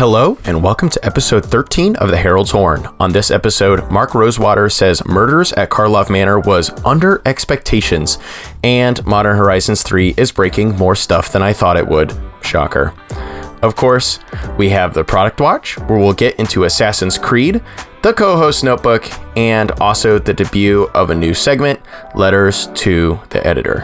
Hello, and welcome to episode 13 of The Herald's Horn. On this episode, Mark Rosewater says Murders at Karlov Manor was under expectations, and Modern Horizons 3 is breaking more stuff than I thought it would. Shocker. Of course, we have the Product Watch, where we'll get into Assassin's Creed, the co-host notebook, and also the debut of a new segment, Letters to the Editor.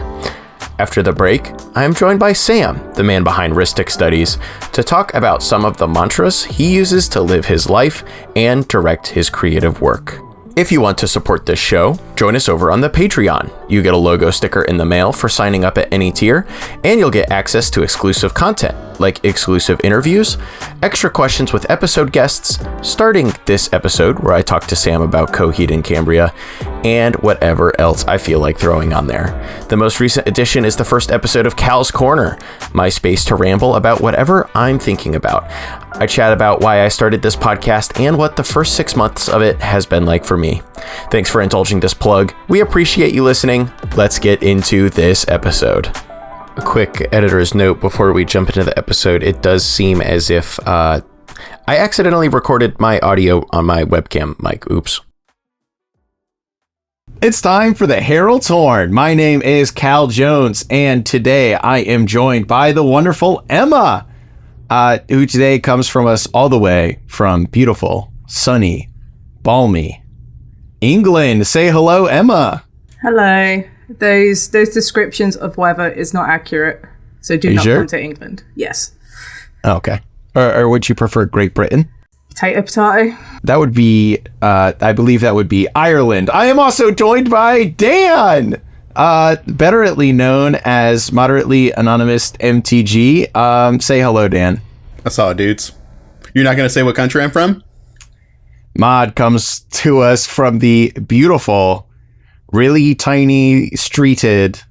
After the break, I am joined by Sam, the man behind Rhystic Studies, to talk about some of the mantras he uses to live his life and direct his creative work. If you want to support this show, join us over on the Patreon. You get a logo sticker in the mail for signing up at any tier, and you'll get access to exclusive content, like exclusive interviews, extra questions with episode guests, starting this episode where I talk to Sam about Coheed and Cambria, and whatever else I feel like throwing on there. The most recent addition is the first episode of Cal's Corner, my space to ramble about whatever I'm thinking about. I chat about why I started this podcast and what the first 6 months of it has been like for me. Thanks for indulging this plug. We appreciate you listening. Let's get into this episode. A quick editor's note before we jump into the episode. It does seem as if I accidentally recorded my audio on my webcam mic. Oops. It's time for the Herald's Horn. My name is Cal Jones, and today I am joined by the wonderful Emma, who today comes from us all the way from beautiful, sunny, balmy England. Say hello, Emma. Hello. Those descriptions of weather is not accurate, so do not come to England. Yes. Okay. Or would you prefer Great Britain? Potato. That would be, I believe that would be Ireland. I am also joined by Dan, betterly known as Moderately Anonymous MTG. Say hello, Dan. I saw it, dudes. You're not going to say what country I'm from? Mod comes to us from the beautiful, really tiny, streeted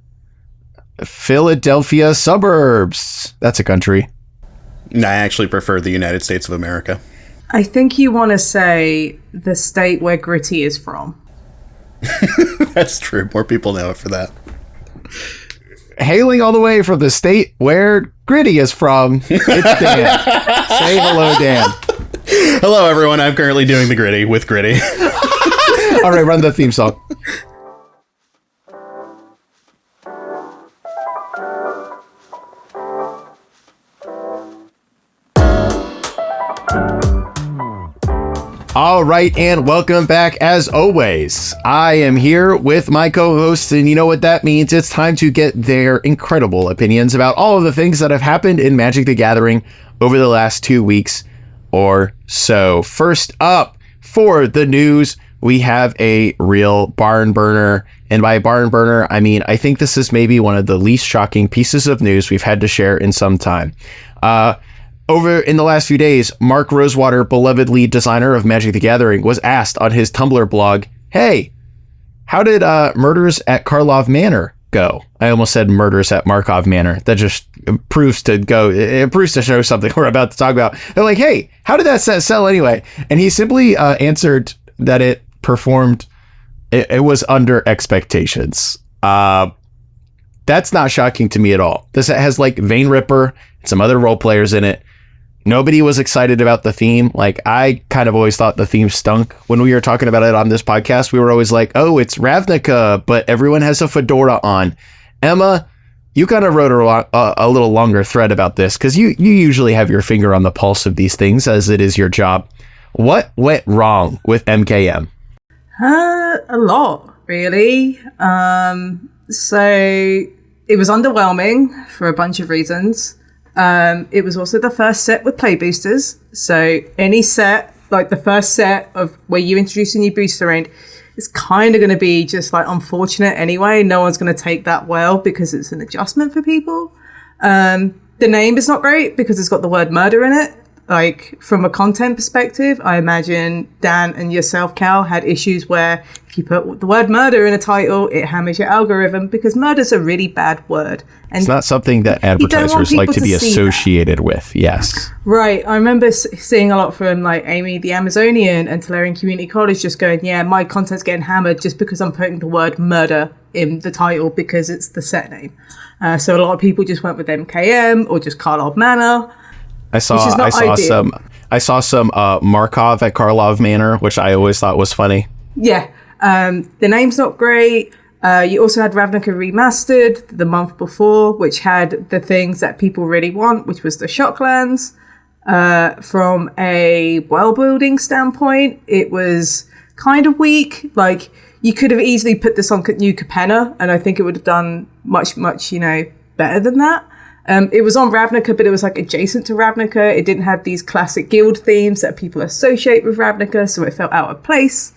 Philadelphia suburbs. That's a country. I actually prefer the United States of America. I think you want to say the state where Gritty is from. That's true. More people know it for that. Hailing all the way from the state where Gritty is from, it's Dan. Say hello, Dan. Hello, everyone. I'm currently doing the Gritty with Gritty. All right, run the theme song. All right, and welcome back as always. I am here with my co-hosts, and you know what that means. It's time to get their incredible opinions about all of the things that have happened in Magic the Gathering over the last 2 weeks or so. First up, for the news, we have a real barn burner. And by barn burner, I mean, I think this is maybe one of the least shocking pieces of news we've had to share in some time. Over in the last few days, Mark Rosewater, beloved lead designer of Magic the Gathering, was asked on his Tumblr blog, hey, how did Murders at Karlov Manor go? I almost said Murders at Markov Manor. That just proves to show something we're about to talk about. They're like, hey, how did that sell anyway? And he simply answered that it performed, it was under expectations. That's not shocking to me at all. This has like Vein Ripper and some other role players in it. Nobody was excited about the theme. Like, I kind of always thought the theme stunk. When we were talking about it on this podcast, we were always like, oh, it's Ravnica, but everyone has a fedora on. Emma, you kind of wrote a little longer thread about this because you usually have your finger on the pulse of these things as it is your job. What went wrong with MKM? A lot, really. So it was underwhelming for a bunch of reasons. It was also the first set with play boosters. So any set, like the first set of where you introduce a new booster range, is kind of going to be just like unfortunate anyway. No one's going to take that well because it's an adjustment for people. The name is not great because it's got the word murder in it. Like, from a content perspective, I imagine Dan and yourself, Cal, had issues where if you put the word murder in a title, it hammers your algorithm because murder's a really bad word. And it's not something that advertisers like to be associated with. Yes. Right. I remember seeing a lot from like Amy the Amazonian and Tolarian Community College just going, yeah, my content's getting hammered just because I'm putting the word murder in the title because it's the set name. So a lot of people just went with MKM or just Karlov Manor. I saw I saw some Markov at Karlov Manor, which I always thought was funny. Yeah. The name's not great. You also had Ravnica Remastered the month before, which had the things that people really want, which was the Shocklands. From a world-building standpoint, it was kind of weak. Like, you could have easily put this on New Capenna, and I think it would have done much, better than that. It was on Ravnica, but it was like adjacent to Ravnica. It didn't have these classic guild themes that people associate with Ravnica, so it felt out of place.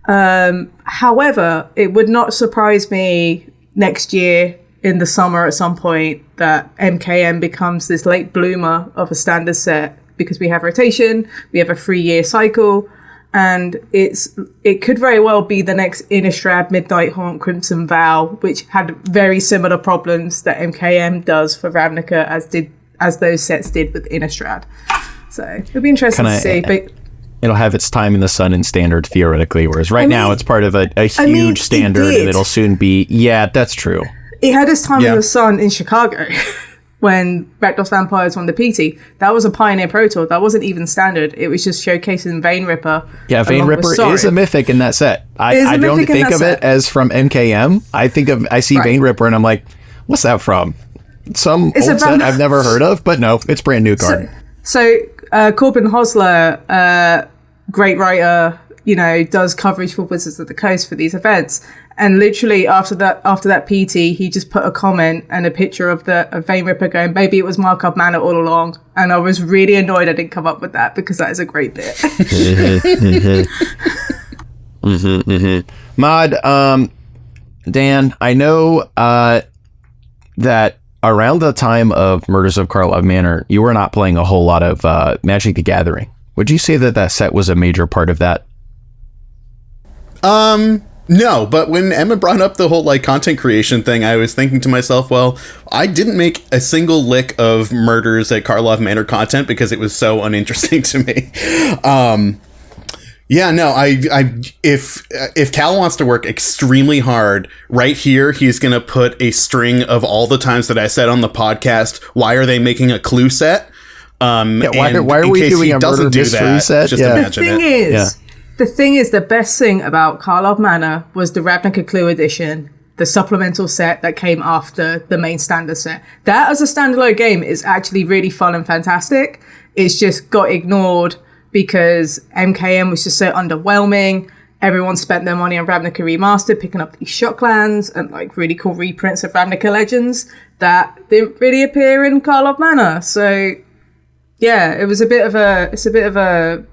However, it would not surprise me next year in the summer at some point that MKM becomes this late bloomer of a standard set, because we have rotation, we have a 3-year cycle, and it could very well be the next Innistrad, Midnight Haunt, Crimson Vow, which had very similar problems that MKM does for Ravnica as those sets did with Innistrad. So it'll be interesting to see. But it'll have its time in the sun in standard theoretically, whereas now it's part of a huge standard, and it'll soon be. Yeah, that's true. It had its time in the sun in Chicago when Rakdos Vampires won the PT. That was a Pioneer Pro Tour. That wasn't even standard. It was just showcasing Vein Ripper. Yeah, Vein Ripper is a mythic in that set. I don't think of it as from MKM. I see Vein Ripper and I'm like, what's that from? Some old set I've never heard of, but no, it's brand new card. So Corbin Hosler, great writer, does coverage for Wizards of the Coast for these events. And literally after that PT, he just put a comment and a picture of Vein Ripper going, maybe it was Markov Manor all along. And I was really annoyed I didn't come up with that, because that is a great bit. Mod, Dan, I know that around the time of Murders of Karlov Manor, you were not playing a whole lot of Magic the Gathering. Would you say that set was a major part of that? No, but when Emma brought up the whole content creation thing, I was thinking to myself, well, I didn't make a single lick of Murders at Karlov Manor content because it was so uninteresting to me. If Cal wants to work extremely hard, right here, he's going to put a string of all the times that I said on the podcast, why are they making a Clue set? Why are we doing a murder mystery set? Just imagine it. The thing is, the best thing about Karlov Manor was the Ravnica Clue edition, the supplemental set that came after the main standard set. That as a standalone game is actually really fun and fantastic. It's just got ignored because MKM was just so underwhelming. Everyone spent their money on Ravnica Remastered, picking up these Shocklands and really cool reprints of Ravnica Legends that didn't really appear in Karlov Manor. So yeah, it's a bit of a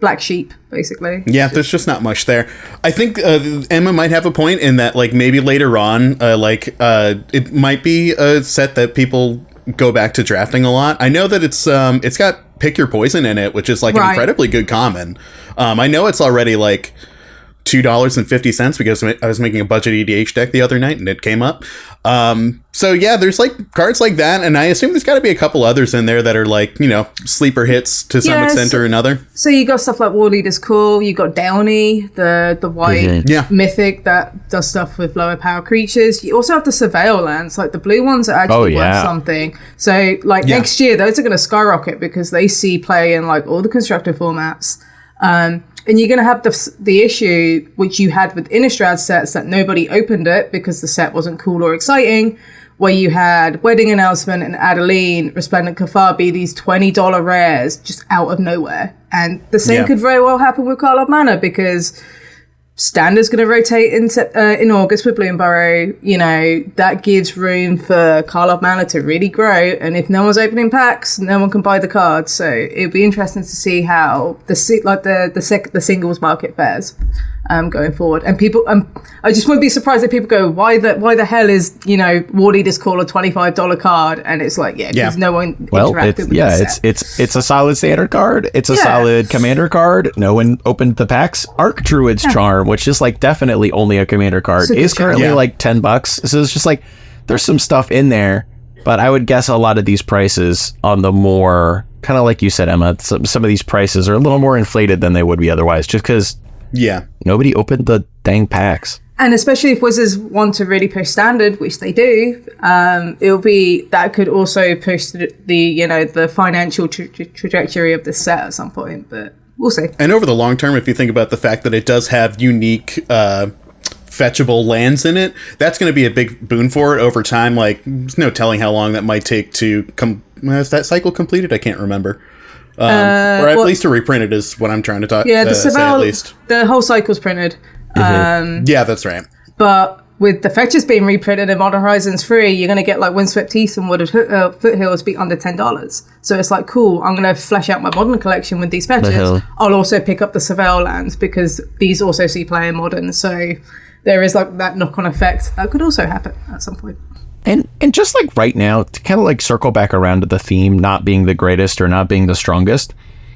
black sheep, basically. Yeah, there's just not much there. I think Emma might have a point in that, maybe later on, it might be a set that people go back to drafting a lot. I know that it's got Pick Your Poison in it, which is an incredibly good common. I know it's already $2.50 because I was making a budget EDH deck the other night and it came up. So yeah, there's cards like that, and I assume there's got to be a couple others in there that are sleeper hits to some extent or another. So you got stuff like War Leader's Call, you got Downey, the white mythic that does stuff with lower power creatures. You also have the Surveil lands, the blue ones are actually worth something. So next year, those are going to skyrocket because they see play in all the constructed formats. And you're going to have the issue, which you had with Innistrad sets, that nobody opened it because the set wasn't cool or exciting, where you had Wedding Announcement and Adeline, Resplendent Cathar be these $20 rares just out of nowhere. And the same could very well happen with Karlov Manor, because Standard's going to rotate in August with Bloomburrow. That gives room for Karlov Manor to really grow. And if no one's opening packs, no one can buy the cards. So it'll be interesting to see how the singles market fares going forward. And people, I just wouldn't be surprised if people go, why the hell is War Leader's Call a $25 card? And it's because no one interacted with the set. It's a solid standard card. It's a solid commander card. No one opened the packs. Arc Druid's Charm, which is definitely only a commander card, is currently $10. So it's just there's some stuff in there, but I would guess a lot of these prices on the more kind of like you said, Emma, some of these prices are a little more inflated than they would be otherwise, just because nobody opened the dang packs. And especially if Wizards want to really push standard, which they do, that could also push the financial trajectory of the set at some point. But we'll see. And over the long term, if you think about the fact that it does have unique fetchable lands in it, that's going to be a big boon for it over time. Like, there's no telling how long that might take to come. Is that cycle completed? I can't remember. Or at least to reprint it is what I'm trying to talk. Yeah, the say at least. The whole cycle's printed. Yeah, that's right. But with the fetches being reprinted in Modern Horizons 3, you're going to get like Windswept Heath and Wooded Foothills be under $10. So it's like, cool, I'm going to flesh out my Modern collection with these fetches. I'll also pick up the Savale lands because these also see play in Modern. So there is like that knock-on effect that could also happen at some point. And just like right now, to kind of like circle back around to the theme not being the greatest or not being the strongest,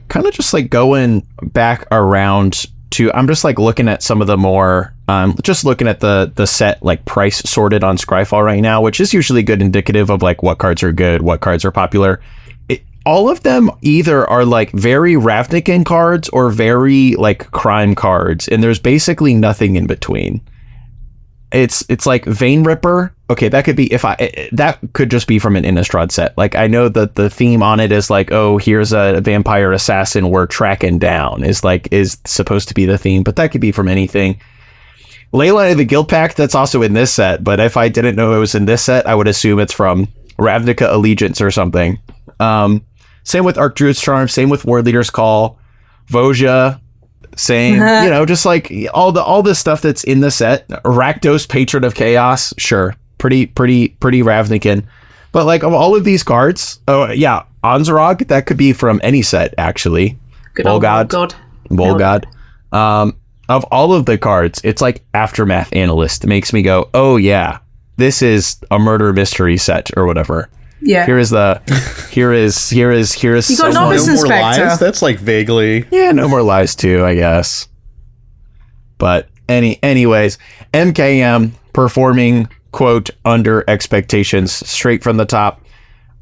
kind of just like going back around to, I'm just like looking at some of the more, just looking at the set like price sorted on Scryfall right now, which is usually good indicative of like what cards are good, what cards are popular. All of them either are like very Ravnican cards or very like crime cards, and there's basically nothing in between. It's like Vein Ripper. Okay, that could be that could just be from an Innistrad set. Like, I know that the theme on it is like, oh, here's a vampire assassin we're tracking down is supposed to be the theme, but that could be from anything. Leyline of the Guild Pact, that's also in this set, but if I didn't know it was in this set, I would assume it's from Ravnica Allegiance or something. Same with Archdruid's Charm, same with War Leader's Call, Voja, same, just like all the stuff that's in the set. Rakdos, Patron of Chaos, sure, pretty Ravnican. But like, of all of these cards, Anzarog, that could be from any set, actually. Good old God. Volgod. Of all of the cards, it's like Aftermath Analyst makes me go, oh yeah, this is a murder mystery set or whatever. Yeah. Here is. You got Novice Inspector. Lies? That's like vaguely. Yeah, No More Lies too, I guess. But anyways, MKM performing, quote, under expectations, straight from the top.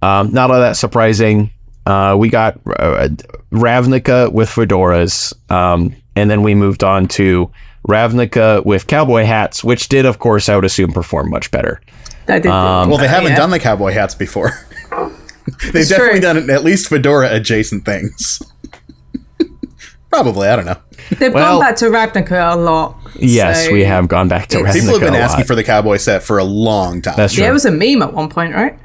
Not all that surprising. We got Ravnica with fedoras, and then we moved on to Ravnica with cowboy hats, which did, of course, I would assume, perform much better. That did. Well, they haven't done the cowboy hats before. They've definitely done at least fedora adjacent things. Probably, I don't know. They've gone back to Ravnica a lot. Yes, we have gone back to Ravnica. People have been asking for the cowboy set for a long time. That's true. Yeah, it was a meme at one point, right?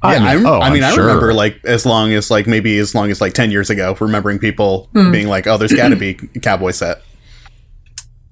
I sure. remember like as long as like 10 years ago, remembering people being like, oh, there's got to be a cowboy set.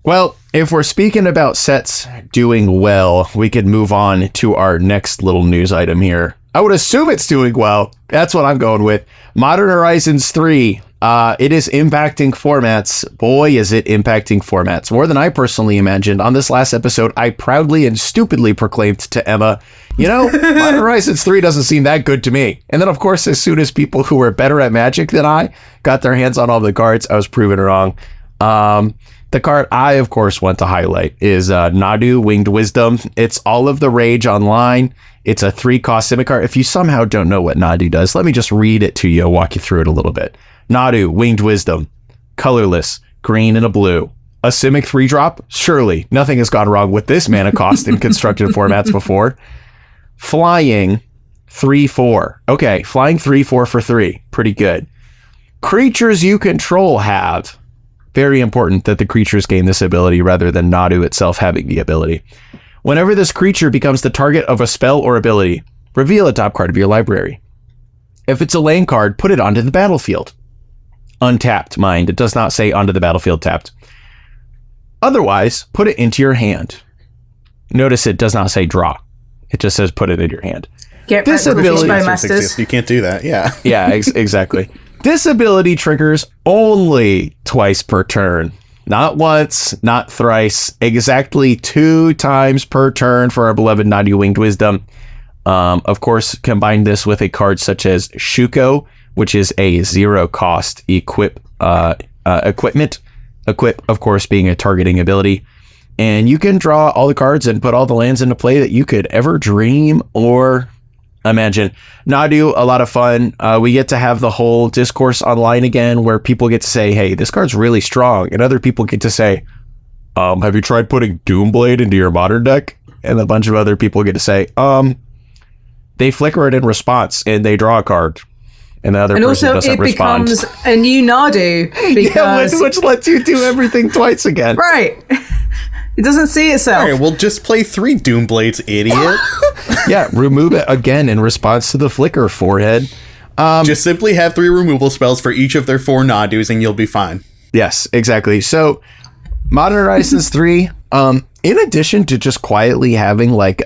Well, if we're speaking about sets doing well, we could move on to our next little news item here. I would assume it's doing well. That's what I'm going with. Modern Horizons 3. It is impacting formats. Boy, is it impacting formats. More than I personally imagined. On this last episode, I proudly and stupidly proclaimed to Emma, Modern Horizons 3 doesn't seem that good to me. And then, of course, as soon as people who were better at Magic than I got their hands on all the cards, I was proven wrong. The card I, of course, want to highlight is Nadu, Winged Wisdom. It's all of the rage online. It's a 3-cost Simic card. If you somehow don't know what Nadu does, let me just read it to you, walk you through it a little bit. Nadu, Winged Wisdom, colorless, green and a blue. A Simic 3-drop? Surely, nothing has gone wrong with this mana cost in constructed formats before. Flying, 3/4. Okay, flying 3/4 for 3. Pretty good. Creatures you control have. Very important that the creatures gain this ability rather than Nadu itself having the ability. Whenever this creature becomes the target of a spell or ability, reveal a top card of your library. If it's a land card, put it onto the battlefield. Untapped, mind. It does not say onto the battlefield tapped. Otherwise, put it into your hand. Notice it does not say draw. It just says put it in your hand. Get this ability. Masters. You can't do that. Yeah. Yeah, exactly. This ability triggers only twice per turn. Not once, not thrice. Exactly 2 times per turn for our beloved Nadu Winged Wisdom. Of course, combine this with a card such as Shuko, which is a 0-cost equipment. Equip, of course, being a targeting ability. And you can draw all the cards and put all the lands into play that you could ever dream or imagine. Nadu, a lot of fun. We get to have the whole discourse online again where people get to say, hey, this card's really strong. And other people get to say, have you tried putting Doomblade into your modern deck? And a bunch of other people get to say, they flicker it in response and they draw a card. And the other person doesn't respond. And also it becomes a new Nadu because... which lets you do everything twice again. Right. It doesn't see itself. All right, well, just play 3 Doomblades, idiot. Yeah, remove it again in response to the flicker, forehead. Just simply have 3 removal spells for each of their 4 Nadus and you'll be fine. Yes, exactly. So, Modern Horizons 3, in addition to just quietly having like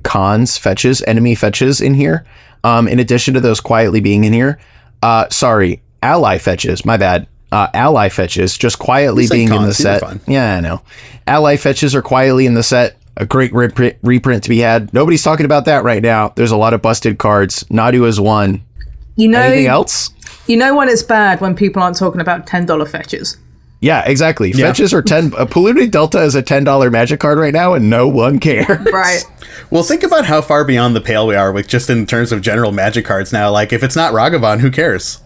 cons fetches, enemy fetches in here, in addition to those quietly being in here, ally fetches, my bad. Ally fetches just quietly being in the set. Yeah, I know. Ally fetches are quietly in the set. A great reprint to be had. Nobody's talking about that right now. There's a lot of busted cards. Nadu is one. Anything else? You know when it's bad when people aren't talking about $10 fetches. Yeah, exactly. Yeah. Fetches are 10. Polluted Delta is a $10 magic card right now, and no one cares. Right. Well, think about how far beyond the pale we are with just in terms of general magic cards now. Like, if it's not Ragavan, who cares?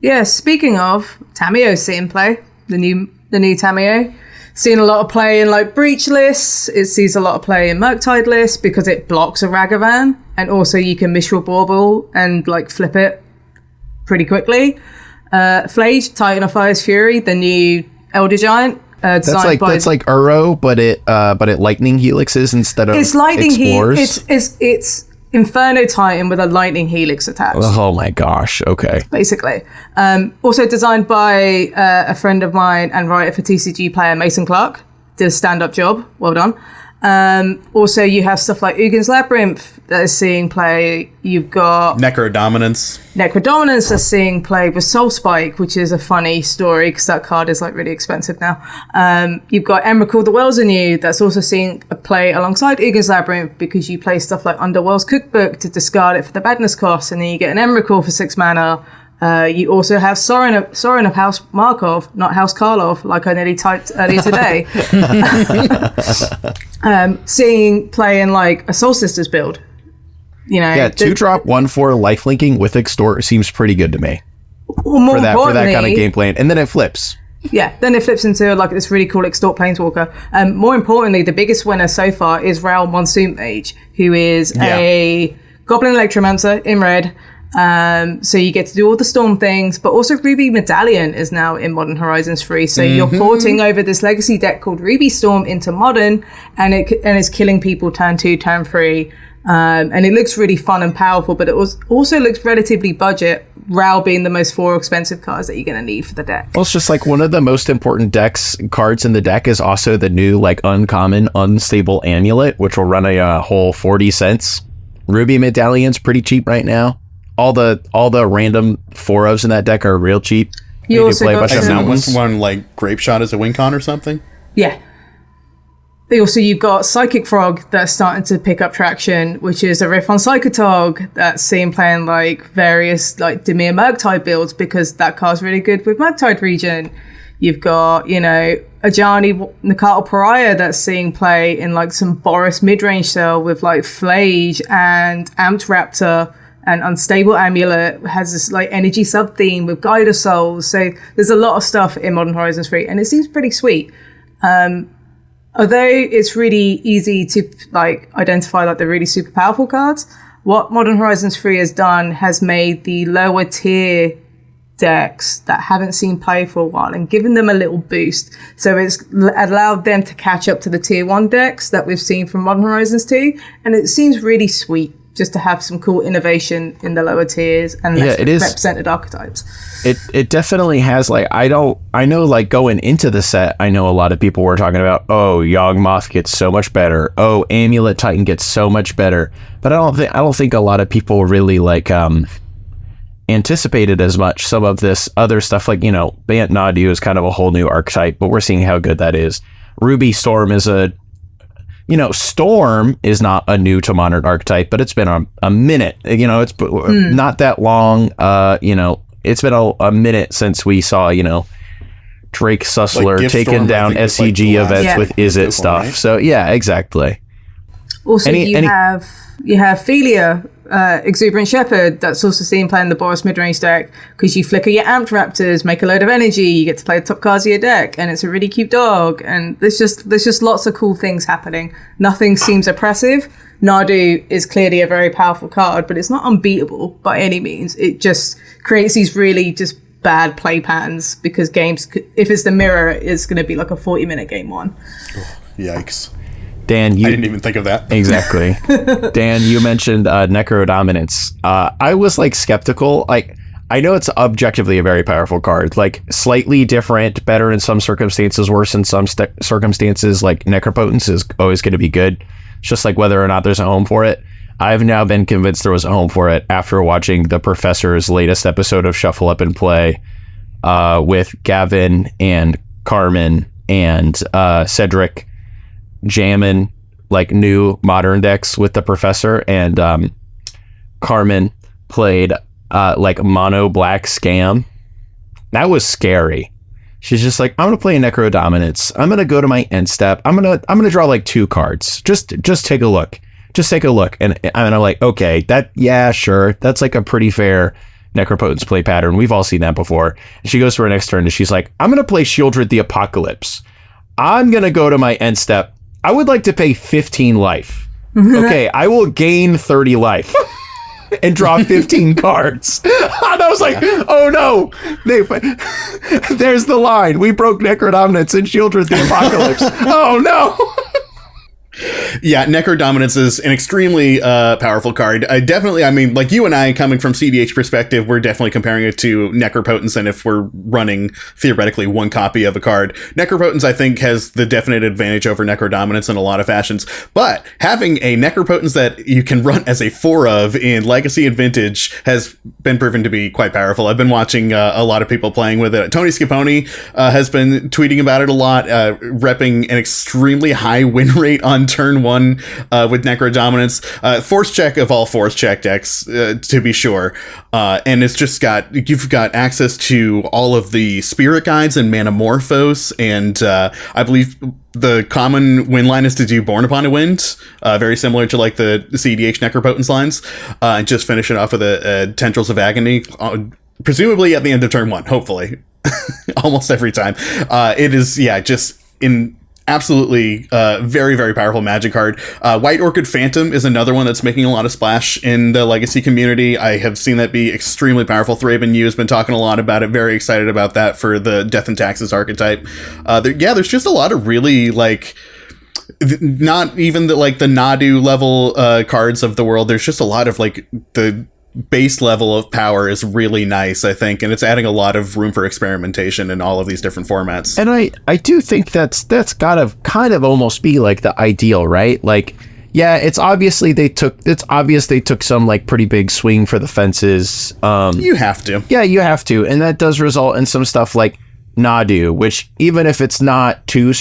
Yeah, speaking of, Tamiyo's seeing play. The new Tamiyo. Seeing a lot of play in like breach lists. It sees a lot of play in Murktide lists because it blocks a Ragavan. And also you can Mishra Bauble and like flip it pretty quickly. Flage, Titan of Fire's Fury, the new Elder Giant. That's like Uro, but it lightning helixes instead of it's lightning explores. It's Inferno Titan with a lightning helix attached. Oh my gosh! Okay. Basically, also designed by a friend of mine and writer for TCG player Mason Clark. Did a stand-up job. Well done. Also, you have stuff like Ugin's Labyrinth that is seeing play. You've got Necrodominance that's seeing play with Soul Spike, which is a funny story because that card is like really expensive now. You've got Emrakul the Wells Anew that's also seeing a play alongside Ugin's Labyrinth because you play stuff like Underworld's Cookbook to discard it for the badness cost, and then you get an Emrakul for 6 mana. You also have Sorin of House Markov, not House Karlov, like I nearly typed earlier today. Seeing play in like a Soul Sisters build. You know, 2-drop 1/4 life linking with Extort seems pretty good to me. Well, for that kind of gameplay, and then it flips. Yeah, then it flips into like this really cool Extort Planeswalker. More importantly, the biggest winner so far is Raoul Monsoon Mage, who is a Goblin Electromancer in red. So you get to do all the storm things, but also Ruby Medallion is now in Modern Horizons 3. So you're porting over this legacy deck called Ruby Storm into Modern, and it's killing people turn 2, turn 3. And it looks really fun and powerful, but it also looks relatively budget. Rao being the most 4 expensive cards that you're going to need for the deck. Well, it's just like one of the most important cards in the deck is also the new like uncommon unstable amulet, which will run a whole 40 cents. Ruby Medallion's pretty cheap right now. All the random 4-ofs in that deck are real cheap. You also play a got bunch of mountains. One like Grape Shot as a win con or something. Yeah. You've got Psychic Frog that's starting to pick up traction, which is a riff on Psychotog that's seen playing like various like Dimir Murktide builds because that card's really good with Murktide Region. You've got, Ajani Nakato Pariah that's seeing play in like some Boris mid-range cell with like Flage and Amped Raptor. And Unstable Amulet has this like energy sub-theme with Guide of Souls. So there's a lot of stuff in Modern Horizons 3, and it seems pretty sweet. Although it's really easy to like identify like the really super powerful cards, what Modern Horizons 3 has done has made the lower tier decks that haven't seen play for a while and given them a little boost. So it's allowed them to catch up to the tier 1 decks that we've seen from Modern Horizons 2, and it seems really sweet just to have some cool innovation in the lower tiers and less represented archetypes. It definitely has like I know like going into the set, I know a lot of people were talking about, oh, Yawgmoth gets so much better, oh, Amulet Titan gets so much better, but I don't think a lot of people really like anticipated as much some of this other stuff. Like, Bant Nadu is kind of a whole new archetype, but we're seeing how good that is. Ruby Storm is Storm is not a new to Modern archetype, but it's been a minute. It's not that long. It's been a minute since we saw, Drake Sussler like taking down SCG events with Is It stuff. Right? So, yeah, exactly. Also, you have Philia Exuberant Shepherd, that's also seen playing the Boros mid-range deck, because you flicker your Amped Raptors, make a load of energy, you get to play the top cards of your deck, and it's a really cute dog, and there's just lots of cool things happening. Nothing seems oppressive. Nadu is clearly a very powerful card, but it's not unbeatable by any means. It just creates these really just bad play patterns, because games, if it's the mirror, it's going to be like a 40-minute game one. Oh, yikes. Dan, I didn't even think of that. Exactly. Dan, you mentioned Necro Dominance. I was like skeptical. Like, I know it's objectively a very powerful card, like slightly different, better in some circumstances, worse in some circumstances. Like Necropotence is always going to be good. It's just like whether or not there's a home for it. I've now been convinced there was a home for it after watching the Professor's latest episode of Shuffle Up and Play with Gavin and Carmen and Cedric jamming like new modern decks with the Professor, and Carmen played like mono black Scam. That was scary. She's just like, I'm gonna play a Necro Dominance. I'm gonna go to my end step. I'm gonna draw like 2 cards. Just take a look. Just take a look. And I'm like, okay, yeah, sure. That's like a pretty fair Necropotence play pattern. We've all seen that before. And she goes to her next turn and she's like, I'm gonna play Shieldred the Apocalypse. I'm gonna go to my end step. I would like to pay 15 life. Okay, I will gain 30 life and draw 15 cards. And I was like, oh no, there's the line. We broke Necrodominance and Shieldred the Apocalypse. Oh no. Yeah, Necrodominance is an extremely powerful card. I mean, like you and I, coming from CDH perspective, we're definitely comparing it to Necropotence, and if we're running, theoretically, 1 copy of a card. Necropotence, I think, has the definite advantage over Necrodominance in a lot of fashions, but having a Necropotence that you can run as a 4 of in Legacy and Vintage has been proven to be quite powerful. I've been watching a lot of people playing with it. Tony Scipone has been tweeting about it a lot, repping an extremely high win rate on turn 1 with Necro Dominance, force check of all force check decks, to be sure, and it's just you've got access to all of the spirit guides and Manamorphose, and I believe the common win line is to do Born Upon a Wind, very similar to like the CDH Necropotence lines, and just finish it off with a Tendrils of Agony, presumably at the end of turn 1, hopefully. Almost every time. It is, just in absolutely very, very powerful Magic card. White Orchid Phantom is another one that's making a lot of splash in the Legacy community. I have seen that be extremely powerful. Thraben Yu has been talking a lot about it. Very excited about that for the Death and Taxes archetype. There's just a lot of really like not even the Nadu level cards of the world. There's just a lot of like the base level of power is really nice, I think, and it's adding a lot of room for experimentation in all of these different formats. And I do think that's gotta kind of almost be like the ideal, right? Like, yeah, it's obvious they took some like pretty big swing for the fences. You have to. Yeah, you have to, and that does result in some stuff like Nadu, which even if it's not too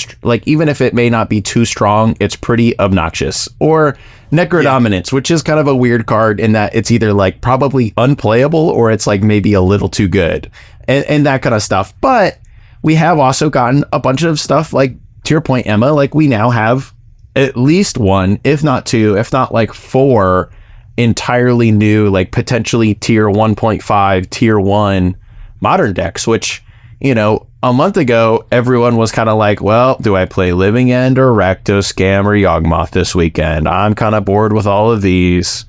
even if it may not be too strong, it's pretty obnoxious. Or Necrodominance, which is kind of a weird card in that it's either like probably unplayable or it's like maybe a little too good and that kind of stuff. But we have also gotten a bunch of stuff like, to your point, Emma, like we now have at least 1, if not 2, if not like 4 entirely new, like potentially tier 1.5, tier 1 modern decks, which, you know, a month ago, everyone was kind of like, well, do I play Living End or Rakdos, Scam, or Yawgmoth this weekend? I'm kind of bored with all of these.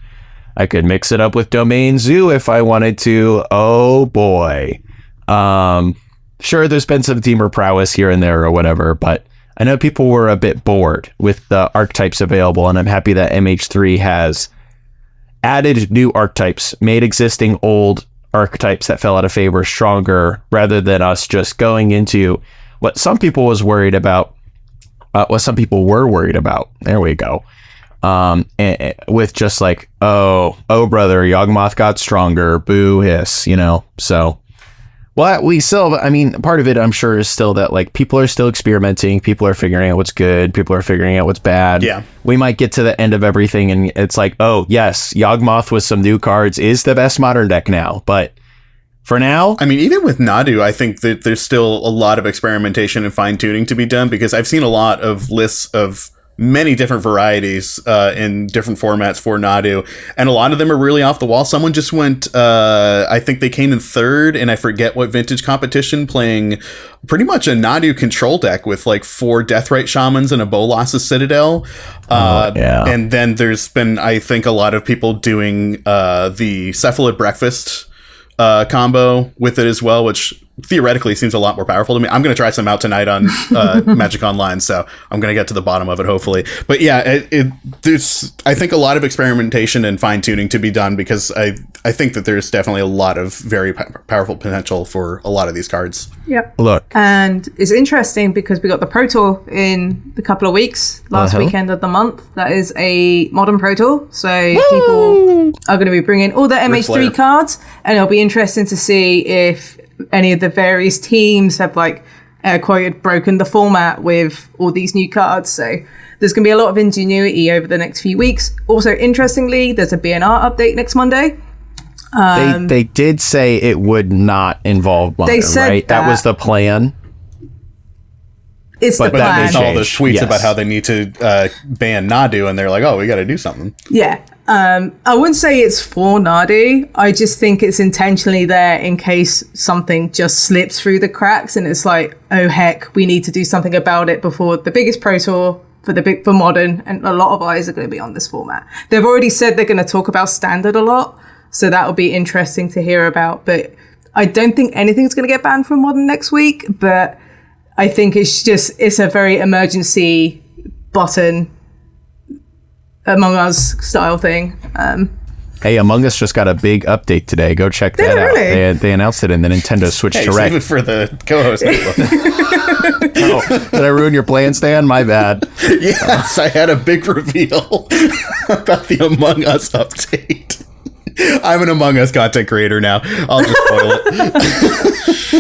I could mix it up with Domain Zoo if I wanted to. Oh, boy. Sure, there's been some Deemer Prowess here and there or whatever, but I know people were a bit bored with the archetypes available, and I'm happy that MH3 has added new archetypes, made existing old archetypes that fell out of favor stronger, rather than us just going into what some people were worried about. There we go. And with just like, oh brother, Yawgmoth got stronger, boo hiss, you know. So, well, we still, I mean, part of it I'm sure is still that like people are still experimenting, people are figuring out what's good, people are figuring out what's bad. Yeah, we might get to the end of everything and it's like, oh yes, Yawgmoth with some new cards is the best modern deck now. But for now, I mean, even with Nadu, I think that there's still a lot of experimentation and fine tuning to be done, because I've seen a lot of lists of many different varieties in different formats for Nadu, and a lot of them are really off the wall. Someone just went, I think they came in third, and I forget what vintage competition, playing pretty much a Nadu control deck with like 4 Deathrite Shamans and a Bolas's Citadel. And then there's been, I think, a lot of people doing the Cephalid Breakfast combo with it as well, which theoretically seems a lot more powerful to me. I'm going to try some out tonight on Magic Online, so I'm going to get to the bottom of it, hopefully. But yeah, there's, I think, a lot of experimentation and fine-tuning to be done, because I think that there's definitely a lot of very powerful potential for a lot of these cards. Yep. Look. And it's interesting because we got the Pro Tour in a couple of weeks, last weekend of the month. That is a modern Pro Tour. So people are going to be bringing all their MH3 cards, and it'll be interesting to see if any of the various teams have, like, air quoted, broken the format with all these new cards. So there's going to be a lot of ingenuity over the next few weeks. Also, interestingly, there's a BNR update next Monday. They did say it would not involve Manor, they said right? That was the plan. It's But the that plan. is All those tweets Yes. about how they need to ban Nadu, and they're like, oh, we got to do something. Yeah. I wouldn't say it's for Nadu. I just think it's intentionally there in case something just slips through the cracks and it's like, oh heck, we need to do something about it before the biggest Pro Tour for Modern, and a lot of eyes are going to be on this format. They've already said they're going to talk about Standard a lot, so that'll be interesting to hear about. But I don't think anything's going to get banned from Modern next week, but I think it's a very emergency button Among Us style thing. Hey, Among Us just got a big update today. Go check that out. Really? They announced it in the Nintendo Switch Hey, Direct. save it for the co-host. Oh, did I ruin your plan, Stan? My bad. Yes, I had a big reveal about the Among Us update. I'm an Among Us content creator now. I'll just spoil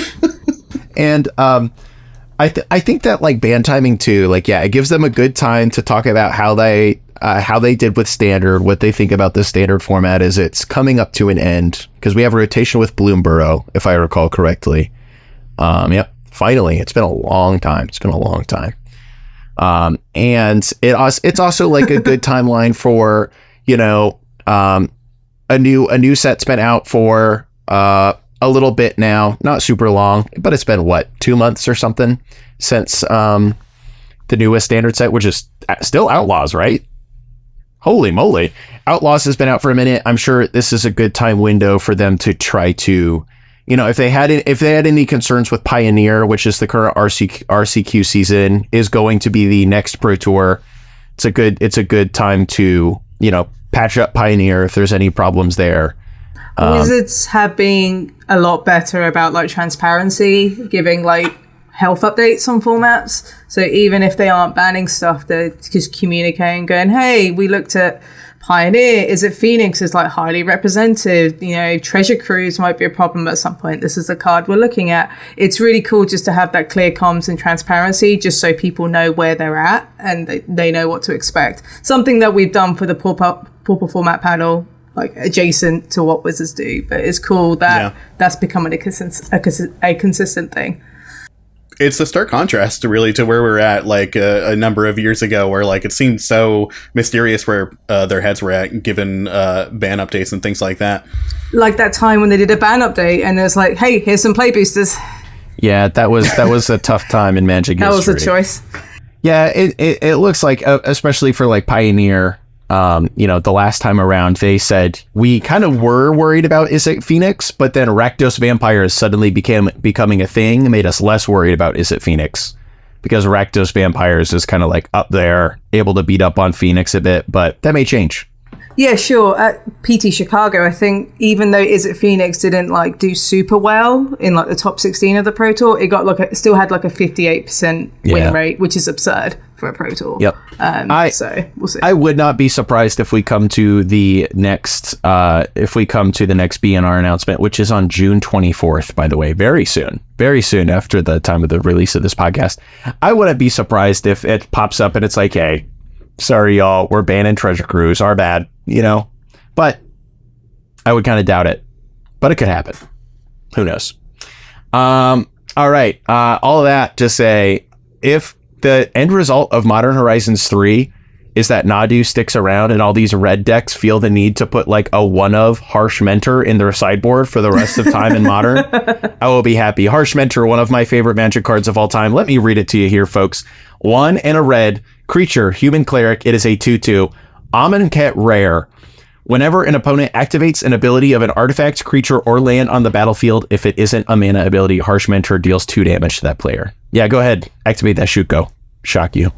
it. And I think that, like, ban timing too, like, yeah, it gives them a good time to talk about how they did with Standard, what they think about the Standard format as it's coming up to an end, because we have a rotation with Bloomborough, if I recall correctly. Yep, finally, it's been a long time. And it's also like a good timeline for, you know, a new set's been out for a little bit now, not super long, but it's been, what, 2 months or something since the newest Standard set, which is still Outlaws, right? Holy moly. Outlaws has been out for a minute. I'm sure this is a good time window for them to try to, you know, if they had any concerns with Pioneer, which is the current RCQ season, is going to be the next Pro Tour. It's a good time to, you know, patch up Pioneer if there's any problems there. Wizards have been a lot better about, like, transparency, giving, like, health updates on formats. So even if they aren't banning stuff, they're just communicating, going, hey, we looked at Pioneer. Is it Phoenix is, like, highly represented? You know, Treasure Cruise might be a problem at some point. This is a card we're looking at. It's really cool just to have that clear comms and transparency, just so people know where they're at and they know what to expect. Something that we've done for the Pauper format panel, like, adjacent to what Wizards do, but it's cool that that's becoming a consistent thing. It's a stark contrast to where we were at, like, a number of years ago, where, like, it seemed so mysterious where their heads were at, given ban updates and things like that. Like that time when they did a ban update and it was like, hey, here's some play boosters. Yeah, that was a tough time in Magic history. That was a choice. Yeah, it looks like, especially for, like, Pioneer, you know, the last time around, they said we kind of were worried about Is It Phoenix, but then Rakdos Vampires suddenly becoming a thing, made us less worried about Is It Phoenix, because Rakdos Vampires is kind of, like, up there, able to beat up on Phoenix a bit, but that may change. Yeah, sure. At PT Chicago, I think even though Is It Phoenix didn't, like, do super well in, like, the top 16 of the Pro Tour, it got, like, still had, like, a 58% win rate, which is absurd for a Pro Tour. Yep. So we'll see. I would not be surprised if we come to the next BNR announcement, which is on June 24th, by the way, very soon after the time of the release of this podcast. I wouldn't be surprised if it pops up and it's like, hey, sorry, y'all, we're banning Treasure Cruise, our bad, you know, but I would kind of doubt it, but it could happen. Who knows? All right. All of that to say, if the end result of Modern Horizons 3 is that Nadu sticks around and all these red decks feel the need to put like a one of Harsh Mentor in their sideboard for the rest of time in Modern, I will be happy. Harsh Mentor, one of my favorite Magic cards of all time. Let me read it to you here, folks. 1 and a red, creature, human cleric. It is a 2/2. Amonkhet rare. Whenever an opponent activates an ability of an artifact, creature, or land on the battlefield, if it isn't a mana ability, Harsh Mentor deals 2 damage to that player. Yeah, go ahead. Activate that Shuko. Shock you.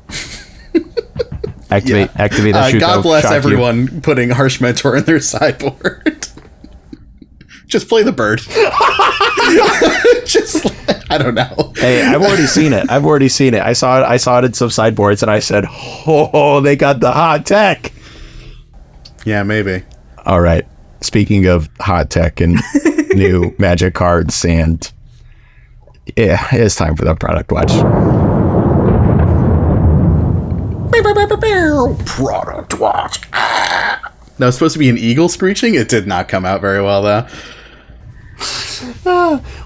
Activate that Shuko. God bless everyone putting Harsh Mentor in their sideboard. Just play the bird. I don't know. Hey, I've already seen it. I saw it in some sideboards, and I said, "Oh, they got the hot tech." Yeah, maybe. All right. Speaking of hot tech and new Magic cards, and yeah, it's time for the product watch. Product watch. That was supposed to be an eagle screeching. It did not come out very well, though.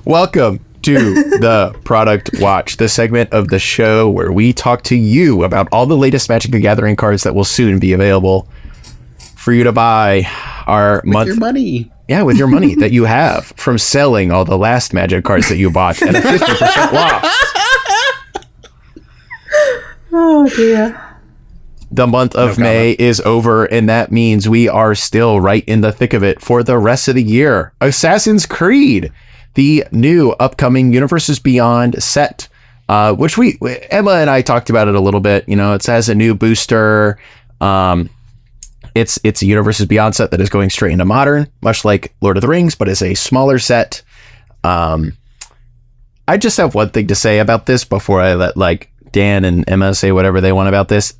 Welcome to the Product Watch, the segment of the show where we talk to you about all the latest Magic the Gathering cards that will soon be available for you to buy with your money. Yeah, with your money that you have from selling all the last Magic cards that you bought at a 50% loss. Oh, dear. The month of May is over, and that means we are still right in the thick of it for the rest of the year. Assassin's Creed, the new upcoming Universes Beyond set, which Emma and I talked about it a little bit. You know, it has a new booster. It's a Universes Beyond set that is going straight into Modern, much like Lord of the Rings, but is a smaller set. I just have one thing to say about this before I let like Dan and Emma say whatever they want about this.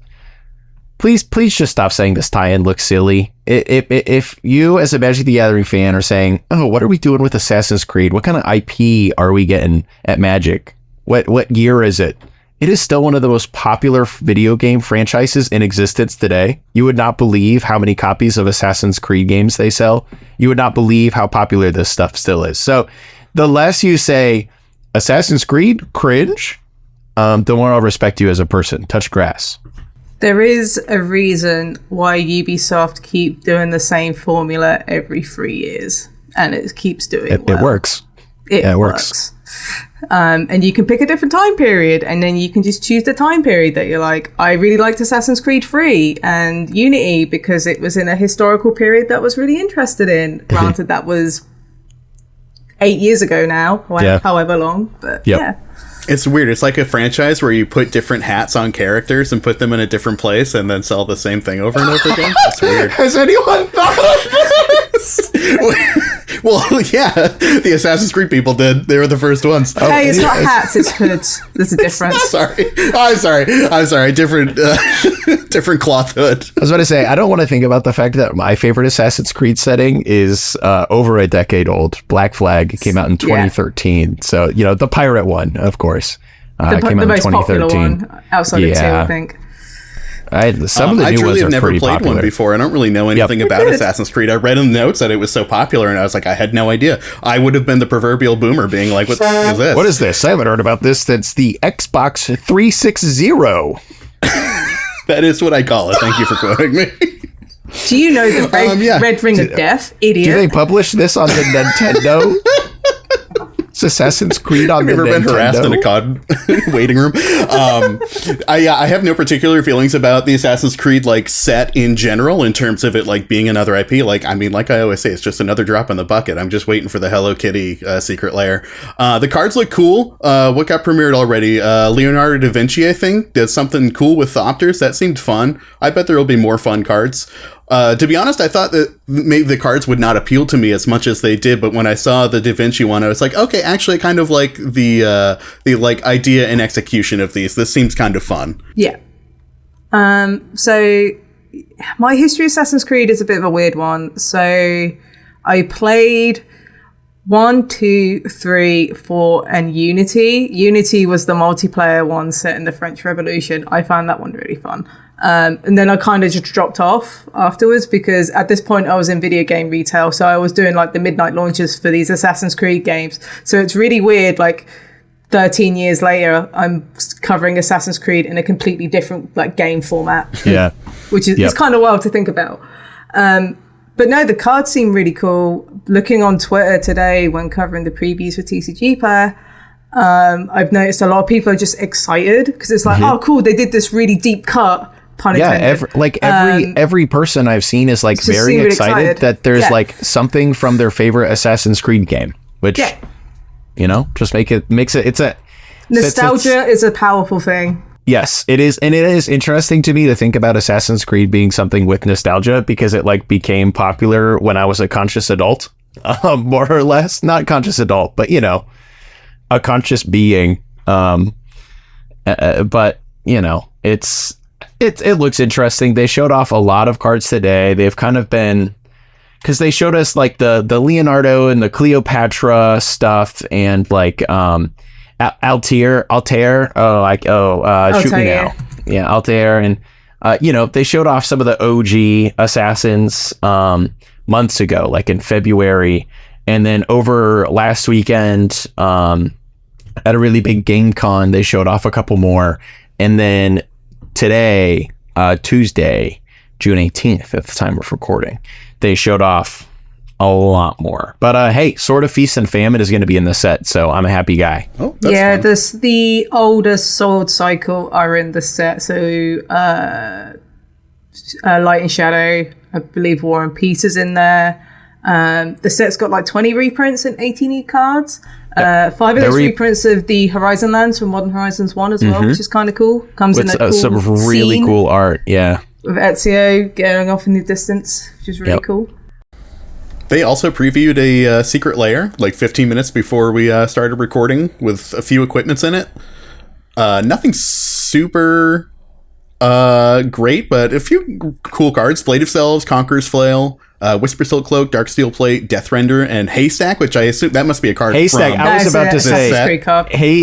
Please just stop saying this tie-in looks silly. If you, as a Magic the Gathering fan, are saying, "Oh, what are we doing with Assassin's Creed? What kind of IP are we getting at Magic? What year is it?" It is still one of the most popular video game franchises in existence today. You would not believe how many copies of Assassin's Creed games they sell. You would not believe how popular this stuff still is. So, the less you say Assassin's Creed cringe, the more I'll respect you as a person. Touch grass. There is a reason why Ubisoft keep doing the same formula every 3 years, and it keeps doing It works. It works. And you can pick a different time period, and then you can just choose the time period that you're like, I really liked Assassin's Creed 3 and Unity because it was in a historical period that I was really interested in. Granted, that was 8 years ago now, however long, but yeah. It's weird. It's like a franchise where you put different hats on characters and put them in a different place and then sell the same thing over and over again. That's weird. Has anyone thought of this? Well, yeah, the Assassin's Creed people did. They were the first ones. Hey, it's not hats, it's hoods. There's a difference. I'm sorry. Different cloth hood. I was about to say, I don't want to think about the fact that my favorite Assassin's Creed setting is over a decade old. Black Flag came out in 2013. Yeah. So, you know, the pirate one, of course. Came out in 2013. Outside of two, I think. Some of the new ones are never pretty played popular. one before. I don't really know anything about Assassin's Creed. I read in the notes that it was so popular, and I was like, I had no idea. I would have been the proverbial boomer being like, what is this? What is this? I haven't heard about this since the Xbox 360. That is what I call it. Thank you for quoting me. Do you know the Red Ring of Death, idiot? Do they publish this on the Nintendo? It's Assassin's Creed on the Nintendo. Have you ever been harassed in a COD waiting room? I have no particular feelings about the Assassin's Creed like set in general in terms of it like being another IP. Like I always say, it's just another drop in the bucket. I'm just waiting for the Hello Kitty secret lair. The cards look cool. What got premiered already? Leonardo da Vinci, I think, did something cool with Thopters. That seemed fun. I bet there will be more fun cards. To be honest, I thought that maybe the cards would not appeal to me as much as they did, but when I saw the Da Vinci one, I was like, okay, actually, I kind of like the like idea and execution of these. This seems kind of fun. Yeah. So my history of Assassin's Creed is a bit of a weird one. So I played 1, 2, 3, 4, and Unity. Unity was the multiplayer one set in the French Revolution. I found that one really fun. And then I kind of just dropped off afterwards because at this point I was in video game retail. So I was doing like the midnight launches for these Assassin's Creed games. So it's really weird. Like 13 years later, I'm covering Assassin's Creed in a completely different like game format. Yeah. Which is it's kind of wild to think about. But no, the cards seem really cool. Looking on Twitter today when covering the previews for TCG Player, I've noticed a lot of people are just excited because it's like, oh, cool, they did this really deep cut. Pun intended. Every person I've seen is like very excited that there's like something from their favorite Assassin's Creed game, which you know, just makes it. It's a nostalgia is a powerful thing. Yes, it is. And it is interesting to me to think about Assassin's Creed being something with nostalgia because it like became popular when I was a conscious adult, more or less. Not conscious adult, but, you know, a conscious being. But, you know, it looks interesting. They showed off a lot of cards today. They've kind of been, because they showed us like the Leonardo and the Cleopatra stuff and like, Altair. Shoot me now. Yeah, Altair. And, you know, they showed off some of the OG Assassins months ago, like in February. And then over last weekend, at a really big game con, they showed off a couple more. And then today, Tuesday, June 18th, at the time of recording, they showed off a lot more. But hey, Sword of Feast and Famine is going to be in the set, so I'm a happy guy. Oh, that's fun. The older Sword Cycle are in the set. So Light and Shadow, I believe War and Peace is in there. The set's got like 20 reprints and 18 new cards. 5 of those reprints of the Horizon lands from Modern Horizons 1 as well, which is kind of cool. Comes in a cool some really cool art, with Ezio going off in the distance, which is really cool. They also previewed a secret lair like 15 minutes before we started recording with a few equipments in it. Nothing super great, but a few cool cards. Blade of Selves, Conqueror's Flail, Whisper Silk Cloak, Darksteel Plate, Death Render, and Haystack, which I assume that must be a card Haystack, from... I was about to say,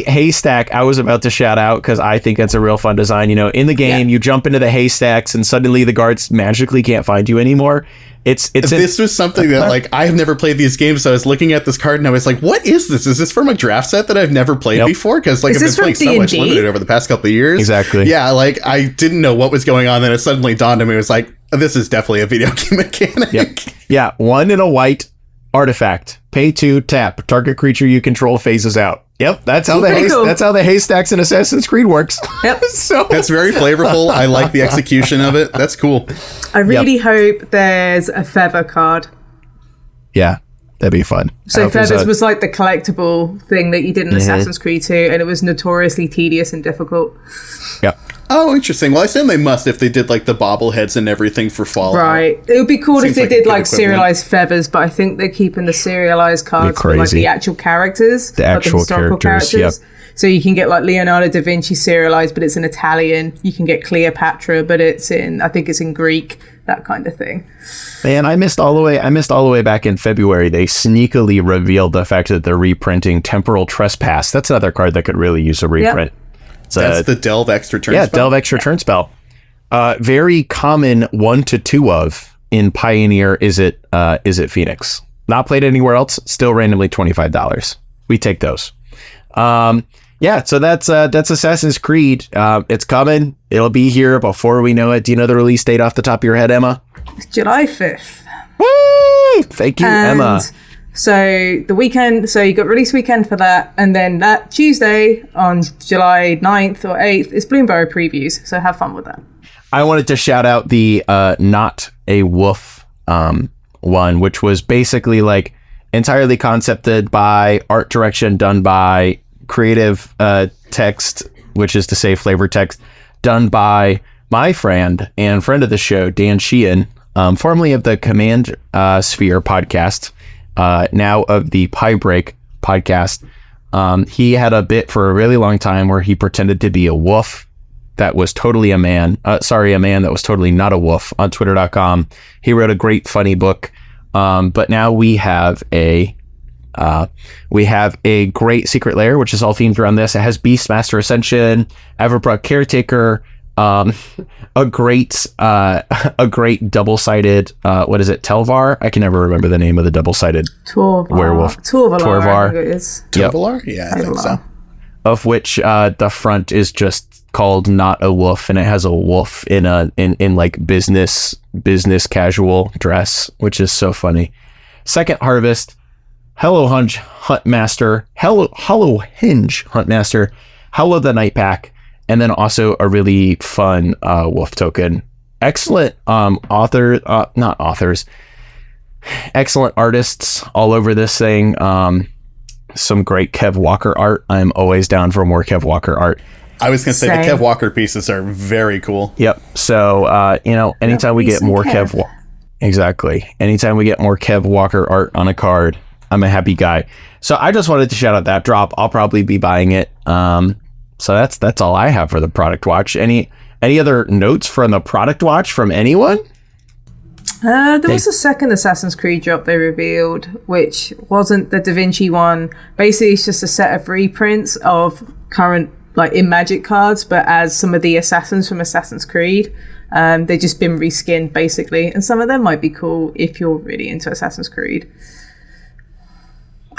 Haystack, I was about to shout out because I think that's a real fun design. You know, in the game, you jump into the haystacks and suddenly the guards magically can't find you anymore. This was something that, like, I have never played these games, so I was looking at this card and I was like, what is this? Is this from a draft set that I've never played before? Because, like, I've been playing so much Limited over the past couple of years. Exactly. Yeah, like, I didn't know what was going on, then it suddenly dawned on me. It was like, this is definitely a video game mechanic. Yep. Yeah, 1 in a white artifact. Pay 2, tap. Target creature you control phases out. Yep, that's how that's how the haystacks in Assassin's Creed works. Yep. So that's very flavorful. I like the execution of it. That's cool. I really hope there's a feather card. Yeah, that'd be fun. So feathers was like the collectible thing that you did in Assassin's Creed 2, and it was notoriously tedious and difficult. Yep. Oh, interesting. Well, I assume they must if they did like the bobbleheads and everything for Fallout. It would be cool if they did like serialized feathers, but I think they're keeping the serialized cards for like the actual characters, the actual historical characters. Yep. So you can get like Leonardo da Vinci serialized, but it's in Italian. You can get Cleopatra, but I think it's in Greek. That kind of thing. Man, I missed all the way back in February. They sneakily revealed the fact that they're reprinting Temporal Trespass. That's another card that could really use a reprint. Yep. That's the Delve Extra Turn spell. Yeah, Delve Extra Turn spell. Very common 1 to 2 of in Pioneer. Is it Phoenix? Not played anywhere else. Still randomly $25. We take those. So that's Assassin's Creed. It's coming. It'll be here before we know it. Do you know the release date off the top of your head, Emma? It's July 5th. Woo! Thank you, Emma. So the weekend, so you got release weekend for that, and then that Tuesday on July 9th or 8th is Bloomberg previews, so have fun with that. I wanted to shout out the Not a Wolf one, which was basically like entirely concepted by, art direction done by, creative text, which is to say flavor text, done by my friend and friend of the show, Dan Sheehan, formerly of the Command Sphere podcast, now of the Pie Break podcast. He had a bit for a really long time where he pretended to be a wolf that was totally a man. A man that was totally not a wolf on twitter.com. He wrote a great funny book. But now we have a great secret lair, which is all themed around this. It has Beastmaster Ascension, Everbrook Caretaker, a great double-sided what is it, Telvar? I can never remember the name of the double-sided werewolf. Torvalar, I think it is. Torvalar? Yeah, I think so. of which the front is just called Not a Wolf, and it has a wolf in like business casual dress, which is so funny. Second harvest, Hello Hinge Huntmaster, Hello Hinge Huntmaster, Hello the Night Pack, and then also a really fun wolf token. Excellent not authors, excellent artists all over this thing. Some great Kev Walker art. I'm always down for more Kev Walker art. I was going to say the Kev Walker pieces are very cool. Yep. So, anytime we get more anytime we get more Kev Walker art on a card, I'm a happy guy. So I just wanted to shout out that drop. I'll probably be buying it. So that's all I have for the product watch. Any other notes from the product watch from anyone? There was a second Assassin's Creed drop they revealed, which wasn't the Da Vinci one. Basically, it's just a set of reprints of current, like, in Magic cards, but as some of the assassins from Assassin's Creed. They've just been reskinned, basically, and some of them might be cool if you're really into Assassin's Creed.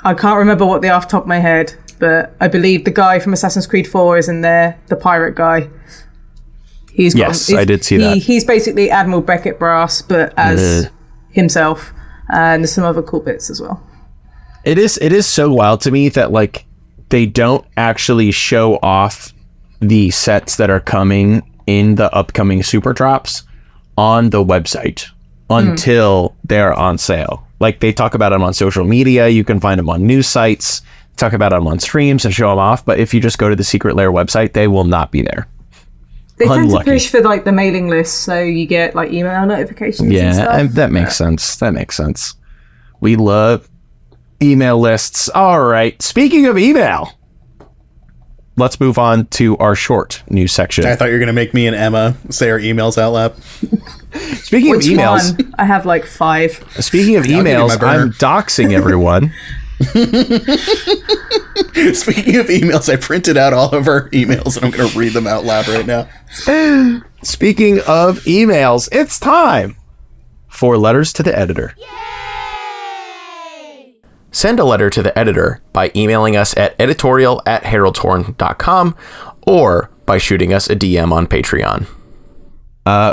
I can't remember what they are off the top of my head, but I believe the guy from Assassin's Creed 4 is in there, the pirate guy. I did see that. He's basically Admiral Beckett Brass, but as himself, and there's some other cool bits as well. It is so wild to me that, like, they don't actually show off the sets that are coming in the upcoming super drops on the website until they're on sale. Like, they talk about them on social media. You can find them on news sites, talk about them on streams and show them off. But if you just go to the Secret Lair website, they will not be there. They tend to push for, like, the mailing list, so you get, like, email notifications and stuff. And that makes sense. That makes sense. We love email lists. All right. Speaking of email, let's move on to our short news section. I thought you were going to make me and Emma say our emails out loud. Speaking of emails... One? I have, like, 5. Speaking of emails, I'm doxing everyone. Speaking of emails, I printed out all of our emails and I'm going to read them out loud right now. Speaking of emails, it's time for letters to the editor. Yay! Send a letter to the editor by emailing us at editorial@heraldshorn.com or by shooting us a DM on Patreon.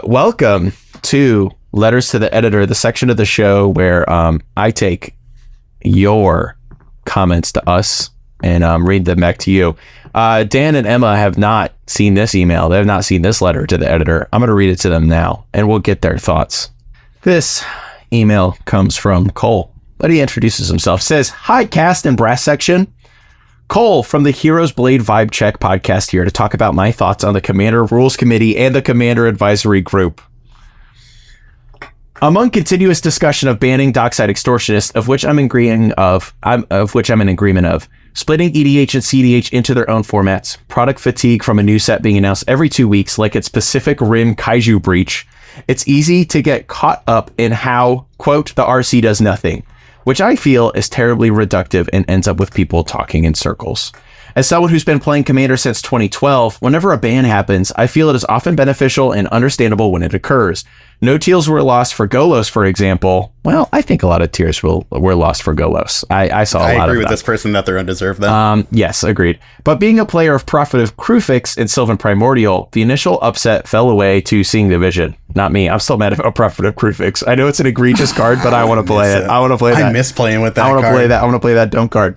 Welcome to Letters to the Editor, the section of the show where I take your comments to us and read them back to you. Dan and Emma have not seen this email. They have not seen this letter to the editor. I'm going to read it to them now, and we'll get their thoughts. This email comes from Cole, but he introduces himself. Says, "Hi, cast and brass section. Cole from the Heroes Blade Vibe Check podcast here to talk about my thoughts on the Commander Rules Committee and the Commander Advisory Group. Among continuous discussion of banning dockside extortionists, of which I'm in agreement of, splitting EDH and CDH into their own formats, product fatigue from a new set being announced every 2 weeks, like its Pacific Rim Kaiju Breach, it's easy to get caught up in how, quote, the RC does nothing, which I feel is terribly reductive and ends up with people talking in circles. As someone who's been playing Commander since 2012, whenever a ban happens, I feel it is often beneficial and understandable when it occurs. No teals were lost for Golos, for example. Well, I think a lot of tears were lost for Golos. I saw a lot of them. I agree with this person that they're undeserved then. Yes, agreed. But being a player of Prophet of Krufix in Sylvan Primordial, the initial upset fell away to Seeing the Vision. Not me. I'm still mad about Prophet of Krufix. I know it's an egregious card, but I want to play it. I want to play that. I miss playing with that I want to play that. I want to play that don't card.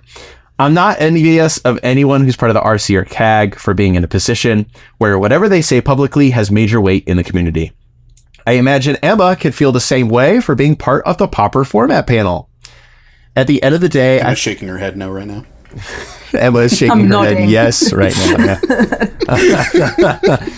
I'm not envious of anyone who's part of the RC or CAG for being in a position where whatever they say publicly has major weight in the community. I imagine Emma could feel the same way for being part of the Pauper format panel. At the end of the day... Emma's shaking her head no right now. Emma is shaking her head yes right now. Yeah.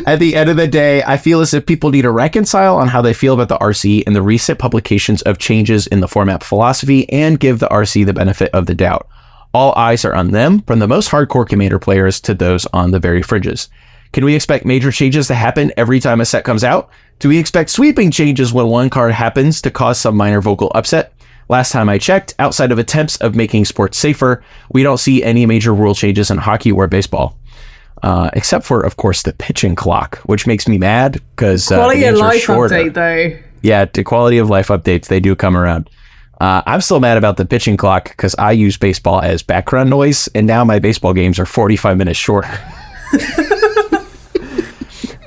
At the end of the day, I feel as if people need to reconcile on how they feel about the RC and the recent publications of changes in the format philosophy and give the RC the benefit of the doubt. All eyes are on them, from the most hardcore Commander players to those on the very fringes. Can we expect major changes to happen every time a set comes out? Do we expect sweeping changes when one card happens to cause some minor vocal upset? Last time I checked, outside of attempts of making sports safer, we don't see any major rule changes in hockey or baseball. Except for, of course, the pitching clock, which makes me mad because quality of life update, though. Yeah, the quality of life updates, they do come around. I'm still mad about the pitching clock because I use baseball as background noise, and now my baseball games are 45 minutes shorter.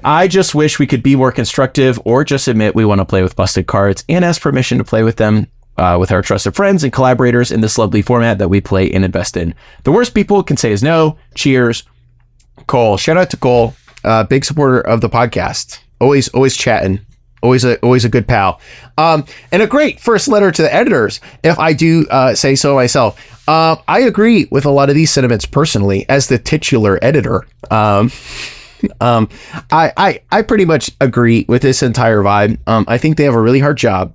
I just wish we could be more constructive or just admit we want to play with busted cards and ask permission to play with them with our trusted friends and collaborators in this lovely format that we play and invest in. The worst people can say is no. Cheers. Cole. Shout out to Cole. Big supporter of the podcast. Always chatting. Always a good pal. And a great first letter to the editors, if I do say so myself. I agree with a lot of these sentiments personally as the titular editor. I pretty much agree with this entire vibe. I think they have a really hard job.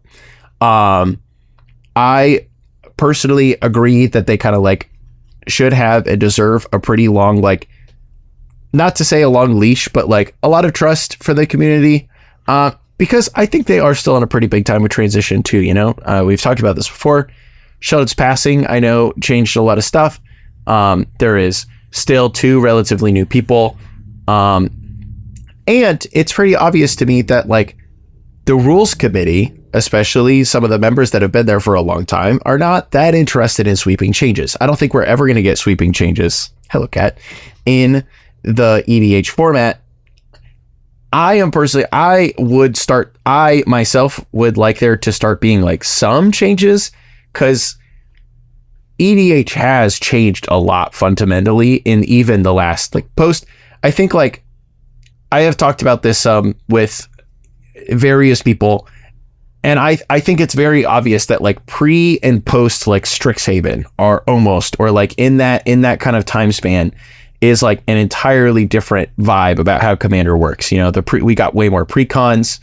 I personally agree that they kind of like should have and deserve a pretty long, like, not to say a long leash, but like a lot of trust for the community. Because I think they are still in a pretty big time of transition too, you know? We've talked about this before. Sheldon's passing, I know, changed a lot of stuff. There is still 2 relatively new people. And it's pretty obvious to me that like the rules committee, especially some of the members that have been there for a long time, are not that interested in sweeping changes. I don't think we're ever going to get sweeping changes. Hello, Cat. In the EDH format. I myself would like there to start being like some changes, because EDH has changed a lot fundamentally in even the last like post. I think like I have talked about this with various people, and I think it's very obvious that like pre and post like Strixhaven are almost, or like in that kind of time span, is like an entirely different vibe about how Commander works. You know, we got way more precons,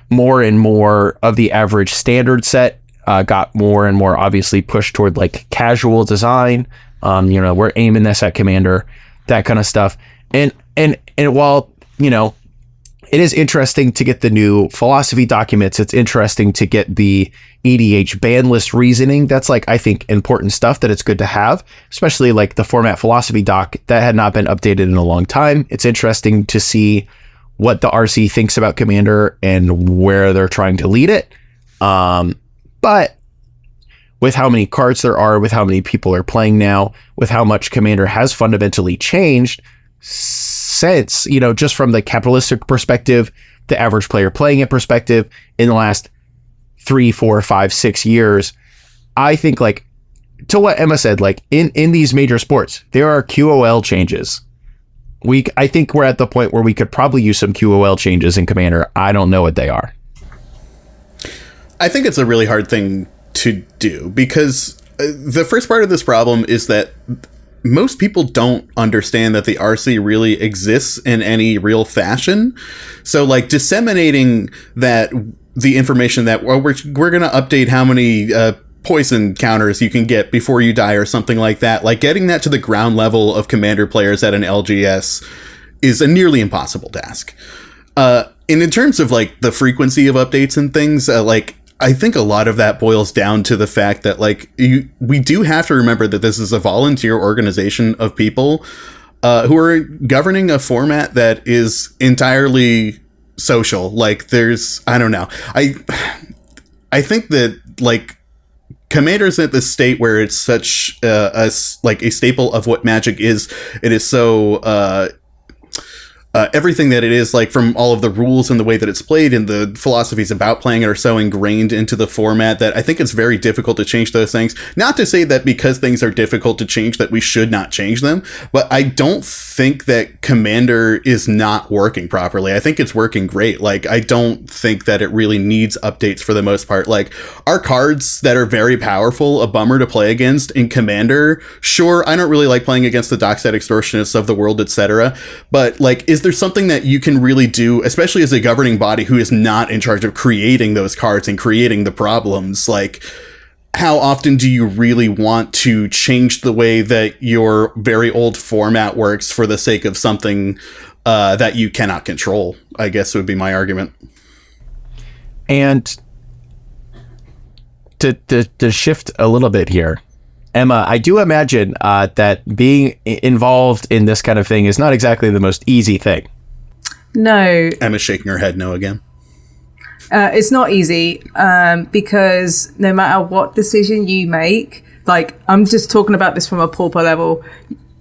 more and more of the average standard set got more and more obviously pushed toward like casual design. You know, we're aiming this at Commander, that kind of stuff. And while, you know, it is interesting to get the new philosophy documents, it's interesting to get the EDH ban list reasoning. That's like, I think, important stuff that it's good to have, especially like the format philosophy doc that had not been updated in a long time. It's interesting to see what the RC thinks about Commander and where they're trying to lead it. But with how many cards there are, with how many people are playing now, with how much Commander has fundamentally changed since, you know, just from the capitalistic perspective, the average player playing it perspective in the last 3, 4, 5, 6 years, I think like to what Emma said, like in these major sports, there are QOL changes. I think we're at the point where we could probably use some QOL changes in Commander. I don't know what they are. I think it's a really hard thing to do because the first part of this problem is that most people don't understand that the RC really exists in any real fashion. So like disseminating the information that we're going to update how many poison counters you can get before you die or something like that, like getting that to the ground level of Commander players at an LGS is a nearly impossible task. And in terms of like the frequency of updates and things, like I think a lot of that boils down to the fact that like we do have to remember that this is a volunteer organization of people who are governing a format that is entirely social. Like there's, I don't know. I think that like Commander's at this state where it's such a staple of what Magic is. It is so everything that it is, like from all of the rules and the way that it's played and the philosophies about playing it are so ingrained into the format that I think it's very difficult to change those things. Not to say that because things are difficult to change that we should not change them, but I don't think that Commander is not working properly. I think it's working great. Like, I don't think that it really needs updates for the most part. Like, our cards that are very powerful, a bummer to play against in Commander. Sure, I don't really like playing against the Dockside Extortionists of the world, etc. But like, is there's something that you can really do, especially as a governing body who is not in charge of creating those cards and creating the problems. Like, how often do you really want to change the way that your very old format works for the sake of something that you cannot control, I guess would be my argument. And to shift a little bit here, Emma, I do imagine that being involved in this kind of thing is not exactly the most easy thing. No. Emma's shaking her head no again. It's not easy because no matter what decision you make, like I'm just talking about this from a pauper level,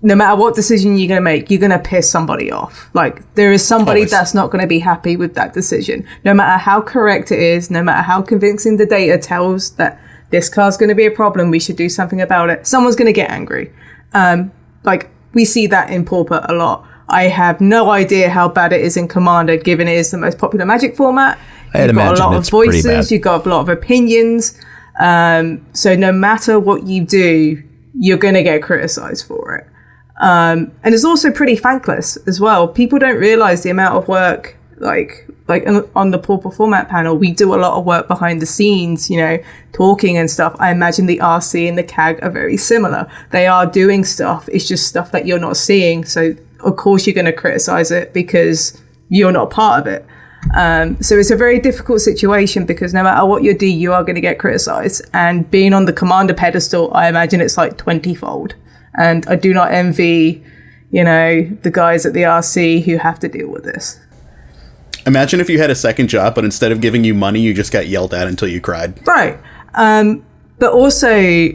no matter what decision you're going to make, you're going to piss somebody off. Like there is somebody Always. that's not going to be happy with that decision. No matter how correct it is, no matter how convincing the data tells that this car's going to be a problem, we should do something about it, someone's going to get angry. Like we see that in pauper a lot. I have no idea how bad it is in Commander, given it is the most popular Magic format. You've got a lot of voices, you've got a lot of opinions. So no matter what you do, you're going to get criticized for it. And it's also pretty thankless as well. People don't realize the amount of work, like on the pauper format panel, we do a lot of work behind the scenes, you know, talking and stuff. I imagine the RC and the CAG are very similar. They are doing stuff. It's just stuff that you're not seeing. So of course you're going to criticize it because you're not part of it. So it's a very difficult situation because no matter what you do, you are going to get criticized. And being on the Commander pedestal, I imagine it's like 20-fold. And I do not envy, you know, the guys at the RC who have to deal with this. Imagine if you had a second job, but instead of giving you money, you just got yelled at until you cried. Right. But also,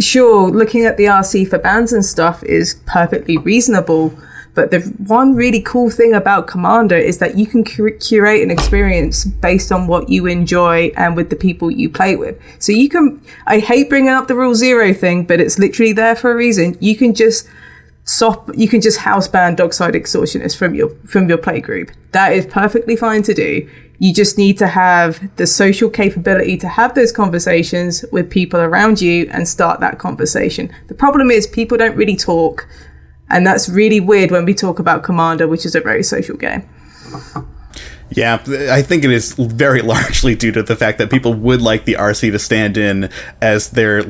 sure, looking at the RC for bans and stuff is perfectly reasonable. But the one really cool thing about Commander is that you can curate an experience based on what you enjoy and with the people you play with. So you can, I hate bringing up the Rule Zero thing, but it's literally there for a reason. You can just house ban Dockside Extortionist from your play group. That is perfectly fine to do. You just need to have the social capability to have those conversations with people around you and start that conversation. The problem is people don't really talk. And that's really weird when we talk about Commander, which is a very social game. Yeah, I think it is very largely due to the fact that people would like the RC to stand in as their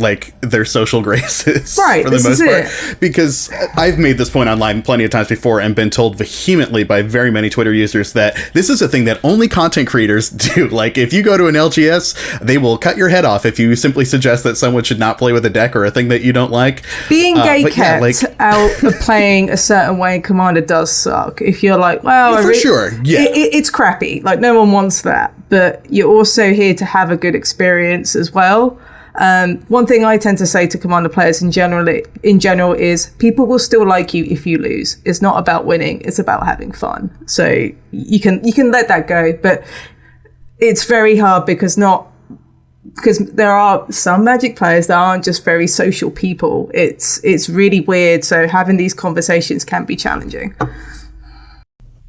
social graces, right, for the most part. Because I've made this point online plenty of times before and been told vehemently by very many Twitter users that this is a thing that only content creators do. Like, if you go to an LGS, they will cut your head off if you simply suggest that someone should not play with a deck or a thing that you don't like. Being gay kept out of playing a certain way in Commander does suck. If you're like, well, for sure, yeah, it's crappy. Like, no one wants that, but you're also here to have a good experience as well. One thing I tend to say to Commander players in general is people will still like you if you lose. It's not about winning, it's about having fun. So you can let that go, but it's very hard because there are some Magic players that aren't just very social people. It's really weird, so having these conversations can be challenging.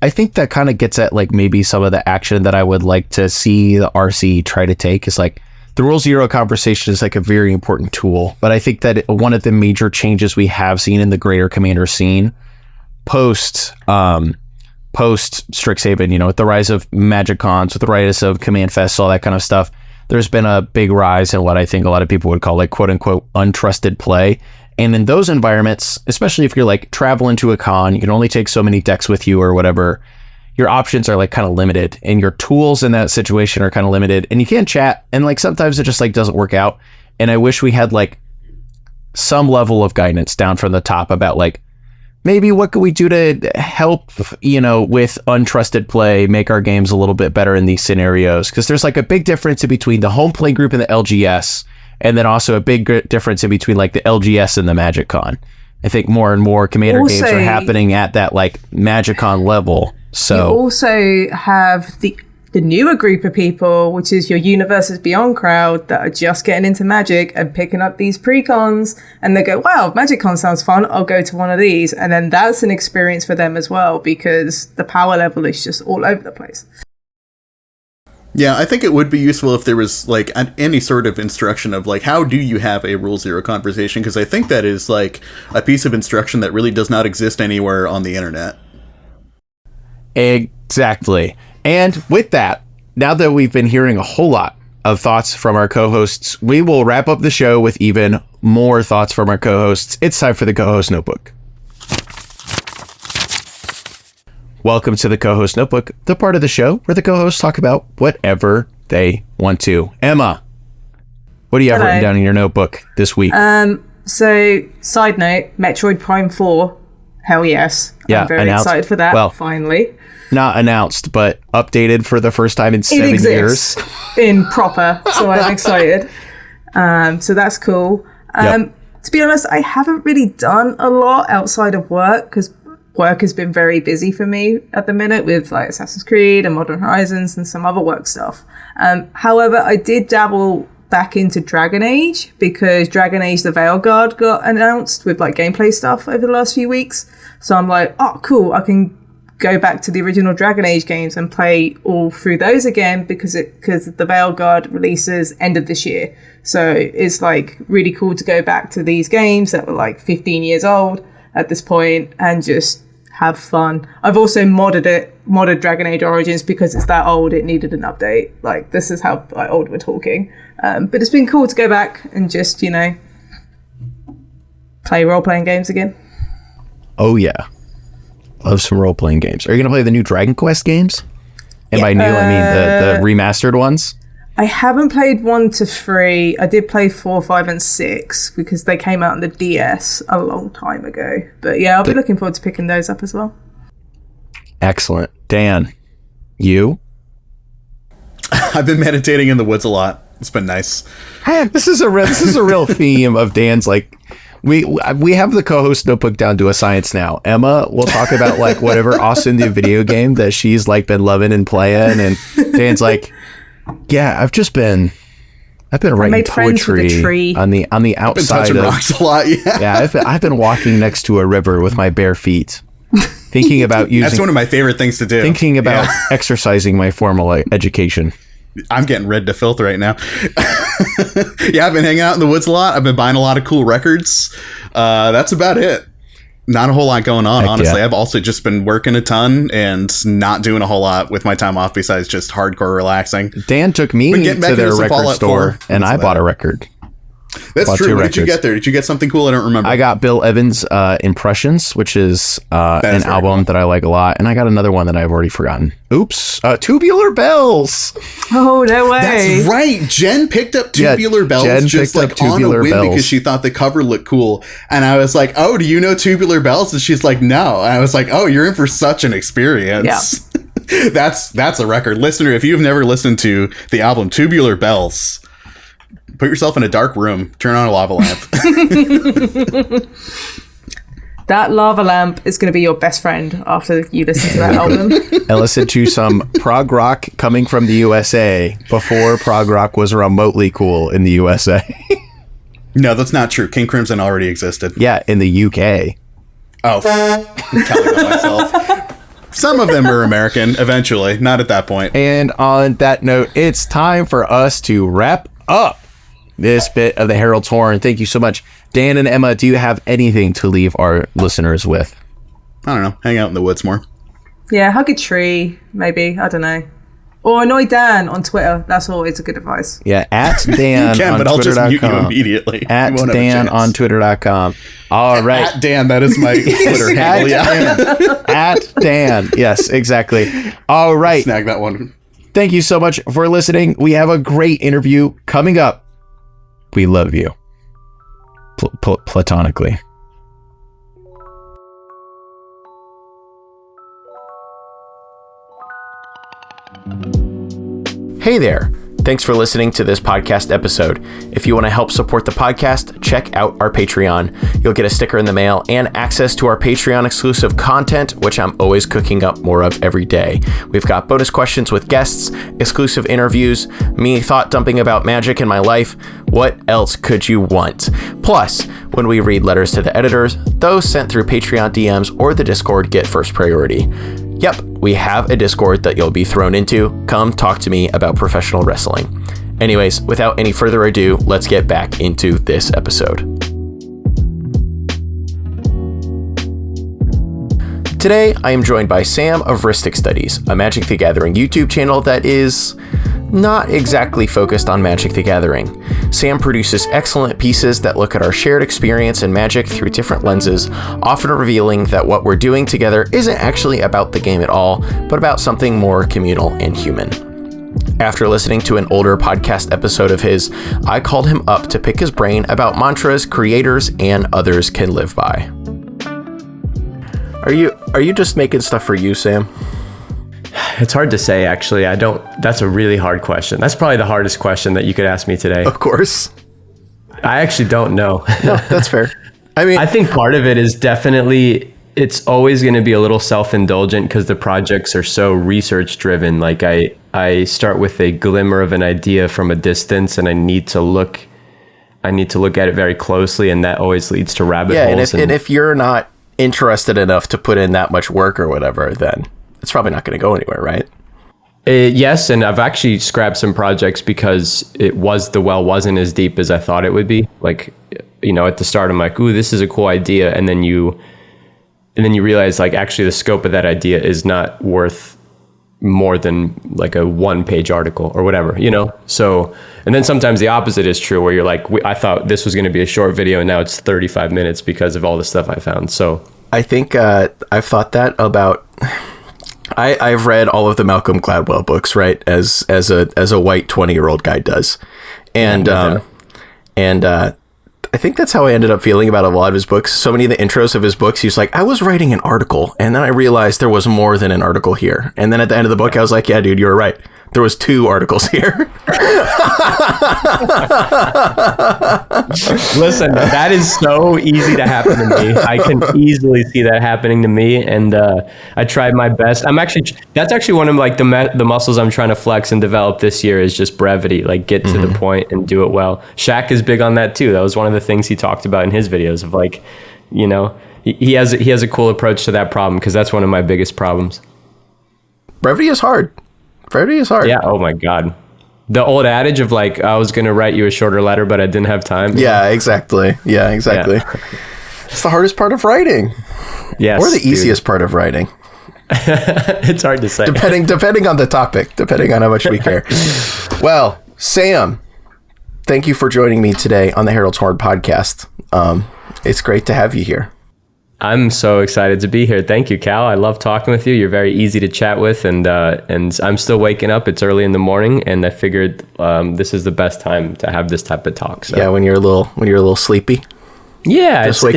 I think that kind of gets at like maybe some of the action that I would like to see the RC try to take is like the Rule Zero conversation is like a very important tool. But I think that one of the major changes we have seen in the greater Commander scene post Strixhaven, you know, with the rise of Magic Cons, with the rise of Command Fests, all that kind of stuff, there's been a big rise in what I think a lot of people would call like quote unquote untrusted play. And in those environments, especially if you're like traveling to a con, you can only take so many decks with you or whatever, your options are like kind of limited and your tools in that situation are kind of limited and you can't chat. And like sometimes it just like doesn't work out. And I wish we had like some level of guidance down from the top about like, maybe what could we do to help, you know, with untrusted play, make our games a little bit better in these scenarios? Because there's like a big difference between the home play group and the LGS. And then also a big difference in between like the LGS and the Magic Con. I think more and more Commander games are happening at that like Magic Con level. So you also have the newer group of people, which is your Universes Beyond crowd that are just getting into Magic and picking up these pre-cons, and they go, wow, Magic Con sounds fun, I'll go to one of these. And then that's an experience for them as well because the power level is just all over the place. Yeah, I think it would be useful if there was like any sort of instruction of like, how do you have a Rule Zero conversation? Because I think that is like a piece of instruction that really does not exist anywhere on the internet. Exactly. And with that, now that we've been hearing a whole lot of thoughts from our co-hosts, we will wrap up the show with even more thoughts from our co-hosts. It's time for the co-host notebook. Welcome to the co-host notebook, the part of the show where the co-hosts talk about whatever they want to. Emma, what do you have written down in your notebook this week? So, side note, Metroid Prime 4 Hell yes. Yeah, I'm very announced. excited for that, Well, finally. Not announced, but updated for the first time in 7 It years. exists in proper, so I'm excited. So that's cool. Yep. To be honest, I haven't really done a lot outside of work because work has been very busy for me at the minute with like Assassin's Creed and Modern Horizons and some other work stuff. However, I did dabble back into Dragon Age because Dragon Age the Veilguard got announced with like gameplay stuff over the last few weeks. So I'm like, oh, cool. I can go back to the original Dragon Age games and play all through those again because the Veilguard releases end of this year. So it's like really cool to go back to these games that were like 15 years old at this point and just have fun. I've also modded Dragon Age Origins because it's that old, it needed an update. Like, this is how like, old we're talking. But it's been cool to go back and just, you know, play role-playing games again. Oh, yeah. Love some role-playing games. Are you going to play the new Dragon Quest games? And by new, I mean the remastered ones? I haven't played 1 to 3. I did play 4, 5, and 6 because they came out on the DS a long time ago. But yeah, I'll be looking forward to picking those up as well. Excellent. Dan, you? I've been meditating in the woods a lot. It's been nice. This is a real theme of Dan's, like, we have the co-host notebook down to a science now. Emma will talk about like whatever awesome new video game that she's like been loving and playing, and Dan's like, yeah, I've been writing poetry on the outside been touching of rocks a lot. Yeah, I've been walking next to a river with my bare feet, thinking about using. That's one of my favorite things to do. Thinking about exercising my formal education. I'm getting red to filth right now. Yeah, I've been hanging out in the woods a lot. I've been buying a lot of cool records. That's about it. Not a whole lot going on, honestly. Yeah. I've also just been working a ton and not doing a whole lot with my time off besides just hardcore relaxing. Dan took me to their record store and I bought a record. That's true. What did you get there? Did you get something cool? I don't remember. I got Bill Evans' Impressions, which is an album that I like a lot. And I got another one that I've already forgotten. Oops. Tubular Bells. Oh, no way. That's right. Jen picked up Tubular Bells just like on a whim because she thought the cover looked cool. And I was like, oh, do you know Tubular Bells? And she's like, no. And I was like, oh, you're in for such an experience. Yeah. That's a record. Listener, if you've never listened to the album Tubular Bells, put yourself in a dark room, turn on a lava lamp. That lava lamp is going to be your best friend after you listen to that album. And listen to some prog rock coming from the USA before prog rock was remotely cool in the USA. No, that's not true. King Crimson already existed. Yeah, in the UK. Oh, I'm telling on myself. Some of them are American eventually, not at that point. And on that note, it's time for us to wrap up this bit of the Herald's Horn. Thank you so much. Dan and Emma, do you have anything to leave our listeners with? I don't know. Hang out in the woods more. Yeah, hug a tree, maybe. I don't know. Or annoy Dan on Twitter. That's always a good advice. Yeah, at Dan you can, on but I'll just mute you Twitter.com. immediately. At Dan on Twitter.com. All right. At Dan, that is my Twitter handle. Yeah. At Dan. Yes, exactly. All right. Snag that one. Thank you so much for listening. We have a great interview coming up. We love you. Platonically. Hey there. Thanks for listening to this podcast episode. If you want to help support the podcast, check out our Patreon. You'll get a sticker in the mail and access to our Patreon exclusive content, which I'm always cooking up more of every day. We've got bonus questions with guests, exclusive interviews, me thought dumping about magic in my life. What else could you want? Plus, when we read letters to the editors, those sent through Patreon DMs or the Discord get first priority. Yep, we have a Discord that you'll be thrown into. Come talk to me about professional wrestling. Anyways, without any further ado, let's get back into this episode. Today, I am joined by Sam of Rhystic Studies, a Magic the Gathering YouTube channel that is not exactly focused on Magic the Gathering. Sam produces excellent pieces that look at our shared experience in Magic through different lenses, often revealing that what we're doing together isn't actually about the game at all, but about something more communal and human. After listening to an older podcast episode of his, I called him up to pick his brain about mantras creators and others can live by. Are you just making stuff for you, Sam? It's hard to say, actually. That's a really hard question. That's probably the hardest question that you could ask me today. Of course. I actually don't know. No, that's fair. I mean, I think part of it is definitely, it's always going to be a little self-indulgent because the projects are so research driven. Like I start with a glimmer of an idea from a distance, and I need to look at it very closely, and that always leads to rabbit holes. And if you're not interested enough to put in that much work or whatever, then it's probably not going to go anywhere, right? Yes, and I've actually scrapped some projects because the well wasn't as deep as I thought it would be. Like, at the start, I'm like, ooh, this is a cool idea, and then you realize, like, actually the scope of that idea is not worth more than like a 1-page article or whatever, So, and then sometimes the opposite is true, where you're like, I thought this was going to be a short video, and now it's 35 minutes because of all the stuff I found. So I think I've thought that about. I've read all of the Malcolm Gladwell books, right? As a white 20-year-old guy does, and I think that's how I ended up feeling about a lot of his books. So many of the intros of his books, he's like, I was writing an article, and then I realized there was more than an article here. And then at the end of the book, I was like, yeah, dude, you were right. There was 2 articles here. Listen, that is so easy to happen to me. I can easily see that happening to me, and I tried my best. That's actually one of like the muscles I'm trying to flex and develop this year is just brevity, like get to the point and do it well. Shaq is big on that too. That was one of the things he talked about in his videos of like, he has a cool approach to that problem because that's one of my biggest problems. Brevity is hard. Yeah. Oh my God. The old adage of like, I was going to write you a shorter letter, but I didn't have time. Yeah, exactly. Yeah. It's the hardest part of writing. Yes. Or the easiest part of writing. It's hard to say. Depending on the topic, depending on how much we care. Well, Sam, thank you for joining me today on the Herald's Horn podcast. It's great to have you here. I'm so excited to be here. Thank you, Cal. I love talking with you. You're very easy to chat with, and I'm still waking up. It's early in the morning, and I figured this is the best time to have this type of talk. So. Yeah, when you're a little sleepy. Yeah, it's like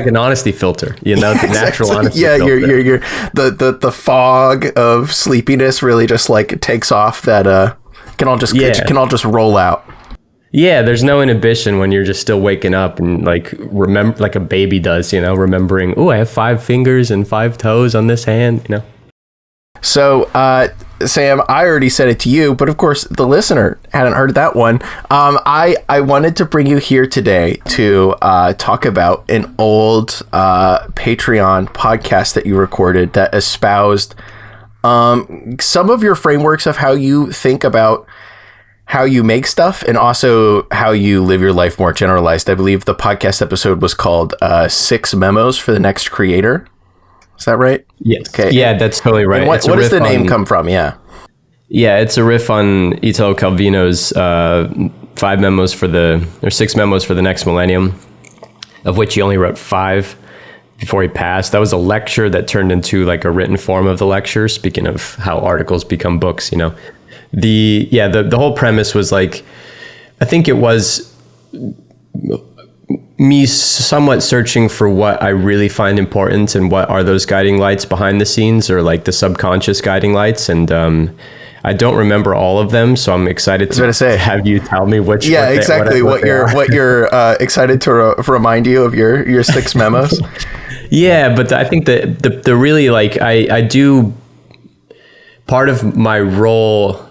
an honesty filter, the natural honesty filter. Yeah, you're the fog of sleepiness really just like takes off. That can all just roll out. Yeah, there's no inhibition when you're just still waking up and like remember like a baby does, remembering, oh, I have 5 fingers and 5 toes on this hand, So, Sam, I already said it to you, but of course the listener hadn't heard that one. I wanted to bring you here today to talk about an old Patreon podcast that you recorded that espoused some of your frameworks of how you think about how you make stuff and also how you live your life more generalized. I believe the podcast episode was called 6 Memos for the Next Creator. Is that right? Yes. Okay. Yeah, that's totally right. And what does the name come from? Yeah. Yeah, it's a riff on Italo Calvino's 6 Memos for the Next Millennium, of which he only wrote 5 before he passed. That was a lecture that turned into like a written form of the lecture. Speaking of how articles become books, the whole premise was like, I think it was me somewhat searching for what I really find important and what are those guiding lights behind the scenes or like the subconscious guiding lights. And I don't remember all of them, so I'm excited to have you tell me which. Yeah, exactly. What you're excited to remind you of your 6 memos. Yeah, but I think that the really like I do part of my role.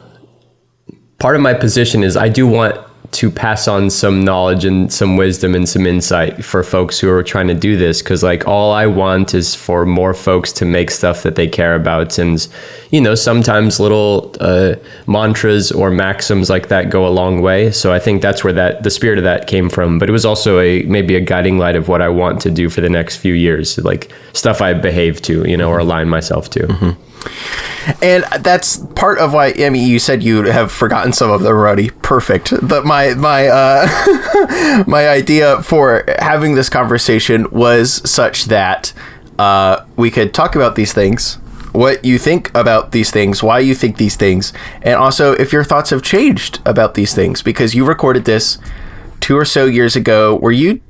Part of my position is I do want to pass on some knowledge and some wisdom and some insight for folks who are trying to do this. Cause like all I want is for more folks to make stuff that they care about. And, sometimes little mantras or maxims like that go a long way. So I think that's where the spirit of that came from. But it was also maybe a guiding light of what I want to do for the next few years, like stuff I behave to, or align myself to. Mm-hmm. And that's part of why, you said you have forgotten some of them already. Perfect. But my my idea for having this conversation was such that we could talk about these things, what you think about these things, why you think these things, and also if your thoughts have changed about these things, because you recorded this 2 or so years ago. Were you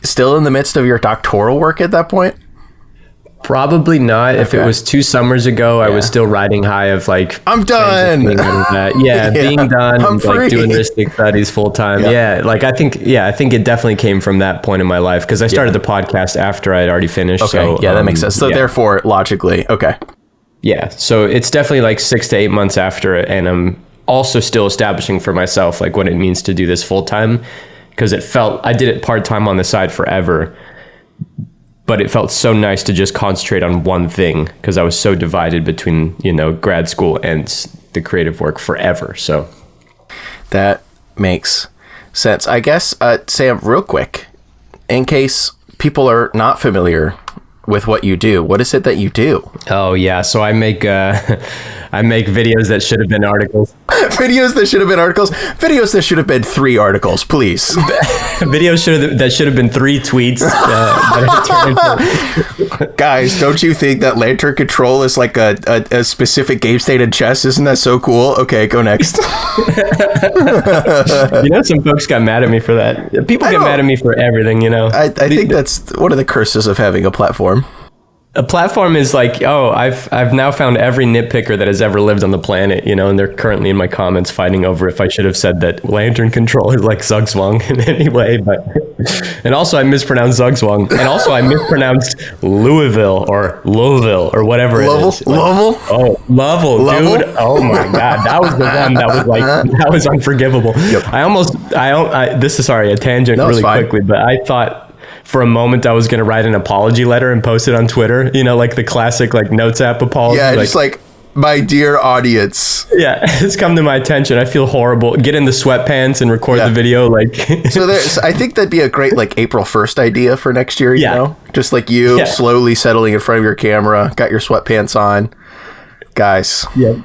still in the midst of your doctoral work at that point? Probably not. If it was 2 summers ago, I was still riding high of like, I'm done. Yeah, being done, I'm and, like free. doing Rhystic Studies full time. Yeah, like I think it definitely came from that point in my life because I started the podcast after I'd already finished. Okay, So, that makes sense. So therefore, logically, okay. Yeah, so it's definitely like 6 to 8 months after it, and I'm also still establishing for myself like what it means to do this full time because I did it part time on the side forever. But it felt so nice to just concentrate on one thing because I was so divided between, grad school and the creative work forever. So that makes sense. I guess, Sam, real quick, in case people are not familiar with what you do, what is it that you do? Oh, yeah. So I make videos that should have been articles. Videos that should have been articles. Videos that should have been 3 articles, please. Videos that should have been 3 tweets. Guys, don't you think that Lantern Control is like a specific game state in chess? Isn't that so cool? Okay, go next. Some folks got mad at me for that. People get mad at me for everything, I think that's one of the curses of having a platform. A platform is like, I've now found every nitpicker that has ever lived on the planet, and they're currently in my comments fighting over if I should have said that Lantern Control is like Zugzwang in any way. And also I mispronounced Zugzwang. And also I mispronounced Louisville or whatever it is. Lovell? Oh, Lovell, dude. Oh my God. That was the one that was unforgivable. Yep. Sorry, a tangent really quickly, but I thought, for a moment, I was going to write an apology letter and post it on Twitter, like the classic like Notes app apology. Yeah, just like, my dear audience. Yeah, it's come to my attention. I feel horrible. Get in the sweatpants and record the video. So I think that'd be a great like April 1st idea for next year, you know? Just like you slowly settling in front of your camera, got your sweatpants on. Guys. Yeah.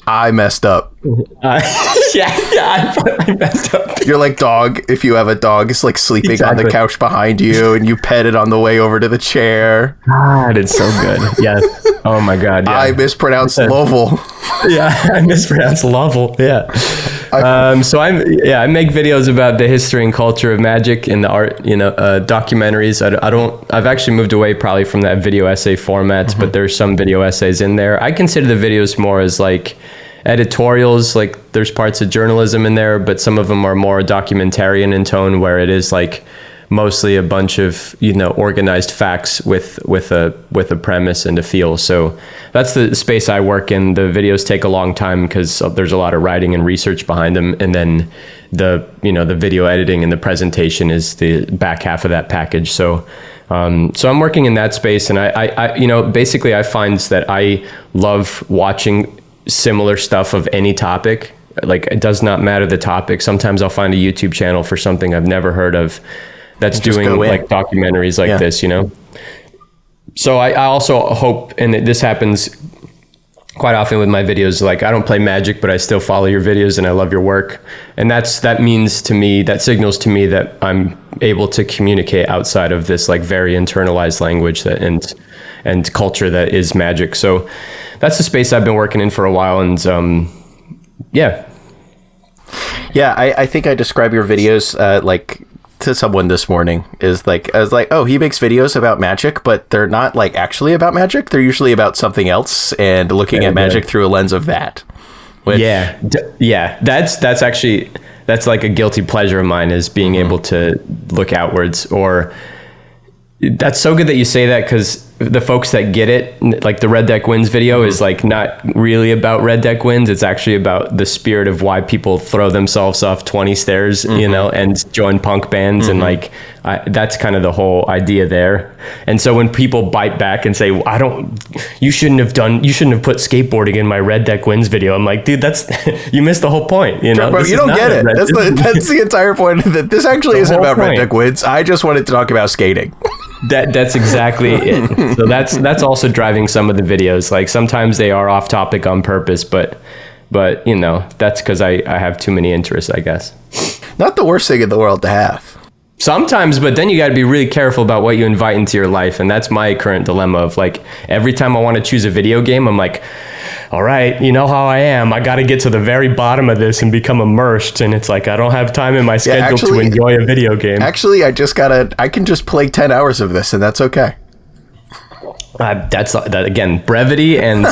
I messed up. I messed up. You're like dog. If you have a dog, it's like sleeping on the couch behind you, and you pet it on the way over to the chair. God, it's so good. Yes. Oh my God. Yeah. I mispronounced Lovell. Yeah, I mispronounced Lovell. Yeah. So I make videos about the history and culture of magic and the art, documentaries. I've actually moved away probably from that video essay format, but there's some video essays in there. I consider the videos more as like editorials, like there's parts of journalism in there, but some of them are more documentarian in tone, where it is like mostly a bunch of organized facts with a premise and a feel. So that's the space I work in. The videos take a long time because there's a lot of writing and research behind them, and then the video editing and the presentation is the back half of that package. So I'm working in that space, and I basically I find that I love watching similar stuff of any topic. Like, it does not matter the topic. Sometimes I'll find a YouTube channel for something I've never heard of that's doing like documentaries like this, So I also hope, and this happens quite often with my videos, like I don't play Magic, but I still follow your videos and I love your work. And that signals to me that I'm able to communicate outside of this like very internalized language and culture that is Magic. So that's the space I've been working in for a while. And I think I describe your videos like to someone this morning is like, I was like, oh, he makes videos about magic, but they're not like actually about magic. They're usually about something else and looking at magic through a lens of that. Which, that's actually, that's like a guilty pleasure of mine, is being able to look outwards. Or that's so good that you say that, because the folks that get it, like the Red Deck Wins video is like not really about Red Deck Wins. It's actually about the spirit of why people throw themselves off 20 stairs, and join punk bands. And like, that's kind of the whole idea there. And so when people bite back and say, you shouldn't have put skateboarding in my Red Deck Wins video. I'm like, dude, you missed the whole point. But you don't get it. That's the entire point. That this actually isn't about Red Deck Wins. I just wanted to talk about skating. That's exactly it. So that's also driving some of the videos. Like sometimes they are off topic on purpose, but that's because I have too many interests, I guess. Not the worst thing in the world to have. Sometimes, but then you got to be really careful about what you invite into your life. And that's my current dilemma of like, every time I want to choose a video game, I'm like, all right, you know how I am. I got to get to the very bottom of this and become immersed. And it's like, I don't have time in my schedule to enjoy a video game. Actually, I can just play 10 hours of this and that's okay. That's that again, brevity and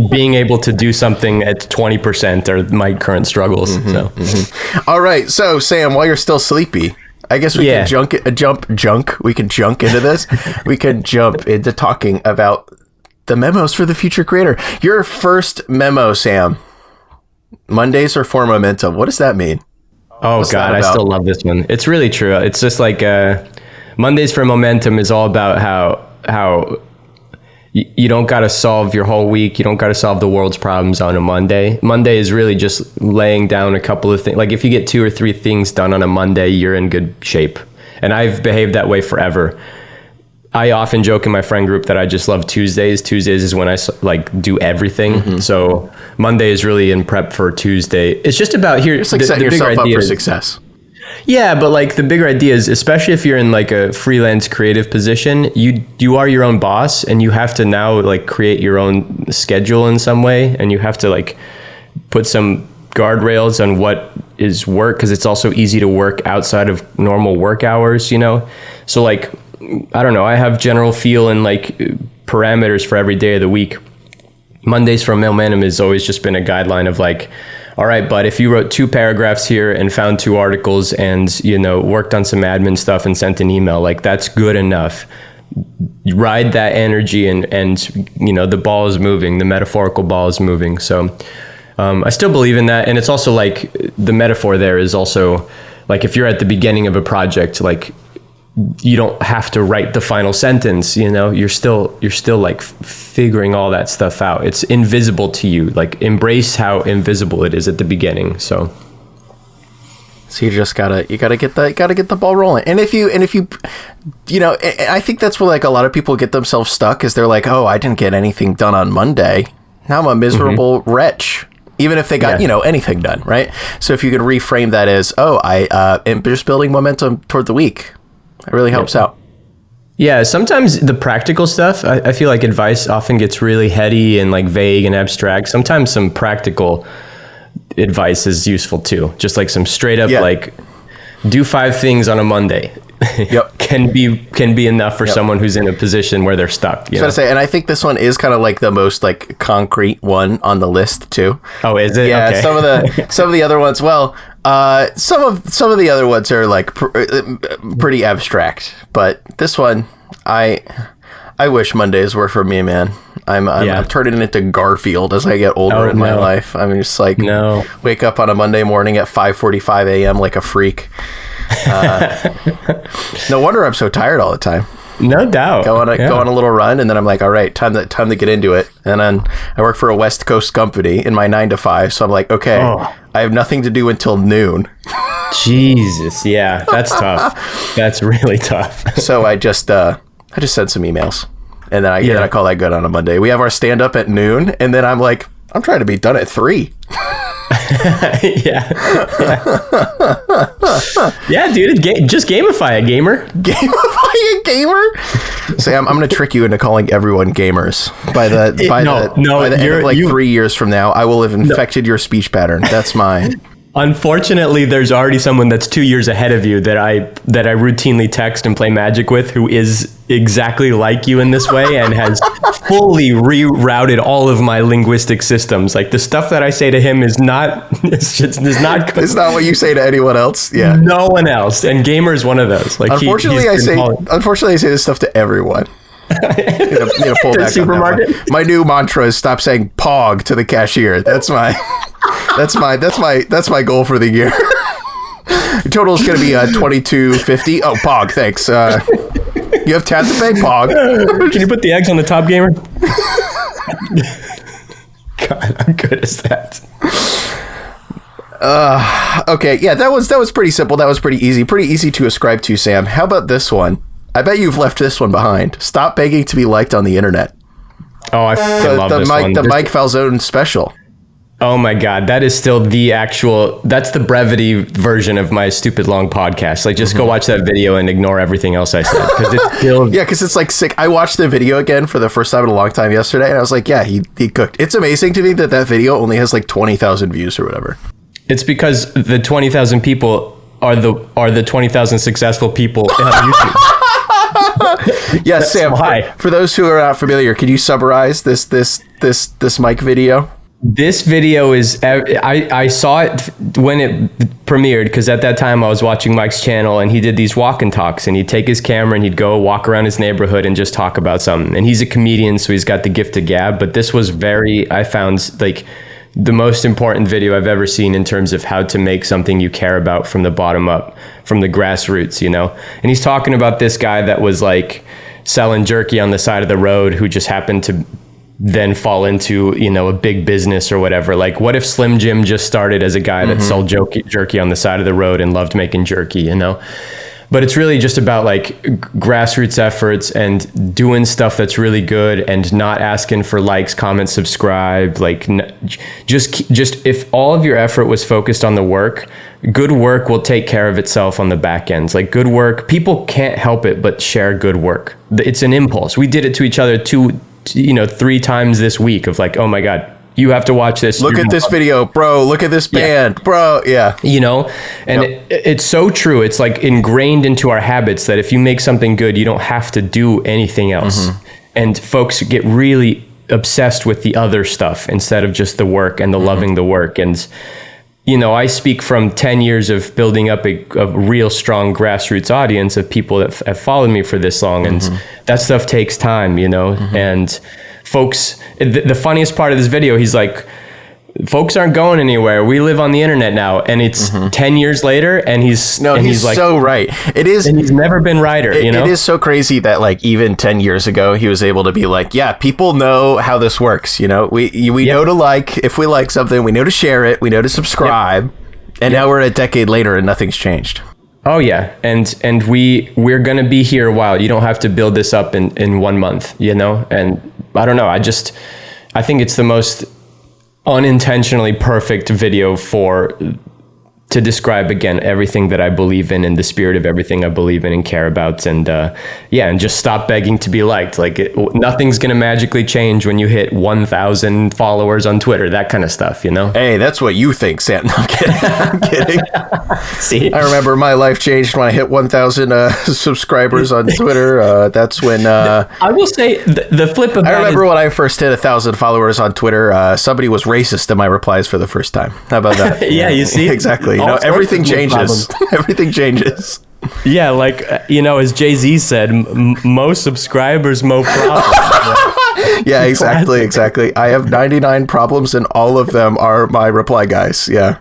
being able to do something at 20% are my current struggles. All right, so Sam, while you're still sleepy, I guess we can we can junk into this. We can jump into talking about the memos for the future creator. Your first memo, Sam. Mondays are for momentum. What does that mean? Oh God, I still love this one. It's really true. It's just like Mondays for momentum is all about how you don't got to solve your whole week. You don't got to solve the world's problems on a Monday. Monday is really just laying down a couple of things. Like if you get 2 or 3 things done on a Monday, you're in good shape. And I've behaved that way forever. I often joke in my friend group that I just love Tuesdays. Tuesdays is when I like do everything. So Monday is really in prep for Tuesday. It's just about here. Just like setting yourself up for success. Yeah, but like the bigger idea is, especially if you're in like a freelance creative position, you are your own boss, and you have to now like create your own schedule in some way, and you have to like put some guardrails on what is work, because it's also easy to work outside of normal work hours, you know? So like, I don't know, I have general feel and like parameters for every day of the week. Mondays for momentum has always just been a guideline of like, all right, but if you wrote 2 paragraphs here and found 2 articles and, you know, worked on some admin stuff and sent an email, like that's good enough. You ride that energy and, you know, the ball is moving, the metaphorical ball is moving. So I still believe in that. And it's also like the metaphor there is also like, if you're at the beginning of a project, like you don't have to write the final sentence, you know, you're still like figuring all that stuff out. It's invisible to you. Like embrace how invisible it is at the beginning. So you just gotta get the ball rolling. And if you know, I think that's where like a lot of people get themselves stuck, is they're like, oh, I didn't get anything done on Monday. Now I'm a miserable wretch. Even if they got, you know, anything done, right? So if you could reframe that as, oh, I am just building momentum toward the week. It really helps out. Yeah, sometimes the practical stuff, I feel like advice often gets really heady and like vague and abstract. Sometimes some practical advice is useful too. Just like some straight up like do 5 things on a Monday. Yep. can be enough for someone who's in a position where they're stuck. I was gonna say, and I think this one is kind of like the most like concrete one on the list too. Oh, is it? Yeah, okay. some of the other ones. Well, some of the other ones are like pretty abstract, but this one, I wish Mondays were for me, man. I'm turning into Garfield as I get older in my life. I'm just like wake up on a Monday morning at 5:45 a.m. like a freak. No wonder I'm so tired all the time. No doubt. Go on a little run, and then I'm like, all right, time to get into it. And then I work for a West Coast company in my 9 to 5, so I'm like, okay, I have nothing to do until noon. Jesus, yeah, that's tough. That's really tough. So I just send some emails, and then I call that good on a Monday. We have our stand up at noon, and then I'm like, I'm trying to be done at 3. Yeah, dude, just gamify it, gamer. Gamify it, gamer. Sam, I'm going to trick you into calling everyone gamers. By the end of like 3 years from now, I will have infected your speech pattern. That's mine. Unfortunately, there's already someone that's 2 years ahead of you that I routinely text and play Magic with, who is exactly like you in this way and has fully rerouted all of my linguistic systems. Like the stuff that I say to him is not it's not what you say to anyone else. Yeah, no one else. And Gamer is one of those. Like unfortunately, I say this stuff to everyone. Need to pull back supermarket. My new mantra is stop saying "pog" to the cashier. That's my goal for the year. The total is going to be $22.50. Oh, pog, thanks. You have tap to pay, pog. Can you put the eggs on the top, Gamer? God, how good is that? Okay, yeah, that was pretty simple. That was pretty easy to ascribe to, Sam. How about this one? I bet you've left this one behind. Stop begging to be liked on the internet. Oh, I love this one. The Mike Falzone special. Oh my God, that is still that's the brevity version of my stupid long podcast. Like just go watch that video and ignore everything else I said. Cause it's still... Yeah, because it's like sick. I watched the video again for the first time in a long time yesterday, and I was like, yeah, he cooked. It's amazing to me that video only has like 20,000 views or whatever. It's because the 20,000 people are the 20,000 successful people on YouTube. Yes, Sam. For those who are not familiar, can you summarize this Mike video? This video is, I saw it when it premiered, because at that time I was watching Mike's channel, and he did these walk and talks, and he'd take his camera and he'd go walk around his neighborhood and just talk about something. And he's a comedian, so he's got the gift of gab. But this was I found like the most important video I've ever seen in terms of how to make something you care about from the bottom up, from the grassroots, you know? And he's talking about this guy that was like selling jerky on the side of the road, who just happened to then fall into, you know, a big business or whatever. Like, what if Slim Jim just started as a guy that sold jerky on the side of the road and loved making jerky, you know? But it's really just about like grassroots efforts and doing stuff that's really good and not asking for likes, comments, subscribe. Like, just if all of your effort was focused on the work, good work will take care of itself on the back ends. Like, good work, people can't help it but share good work. It's an impulse. We did it to each other 3 times this week of like, oh my God, you have to watch this. Look at this video, bro. Look at this band, bro. Yeah. You know, and it's so true. It's like ingrained into our habits that if you make something good, you don't have to do anything else. And folks get really obsessed with the other stuff instead of just the work and the loving the work. And, you know, I speak from 10 years of building up a real strong grassroots audience of people that have followed me for this long. And that stuff takes time, you know, and folks, the funniest part of this video, he's like, folks aren't going anywhere. We live on the internet now. And it's 10 years later, and he's like, so right. It is. And he's never been righter, you know? It is so crazy that like even 10 years ago, he was able to be like, yeah, people know how this works. You know, we know to like, if we like something, we know to share it. We know to subscribe. And now we're a decade later and nothing's changed. Oh yeah. And we're going to be here a while. You don't have to build this up in 1 month, you know? And I don't know. I think it's the most unintentionally perfect video to describe, again, everything that I believe in and the spirit of everything I believe in and care about. And and just stop begging to be liked. Like, nothing's going to magically change when you hit 1,000 followers on Twitter, that kind of stuff, you know? Hey, that's what you think, Sam. No, I'm kidding. I'm kidding. See? I remember my life changed when I hit 1,000 subscribers on Twitter. That's when... I will say the flip of that I remember when I first hit 1,000 followers on Twitter, somebody was racist in my replies for the first time. How about that? Yeah, you see? Exactly. You know, everything changes. Everything changes. Yeah, like, you know, as Jay-Z said, most subscribers, mo problems. Yeah, exactly. I have 99 problems, and all of them are my reply guys. Yeah.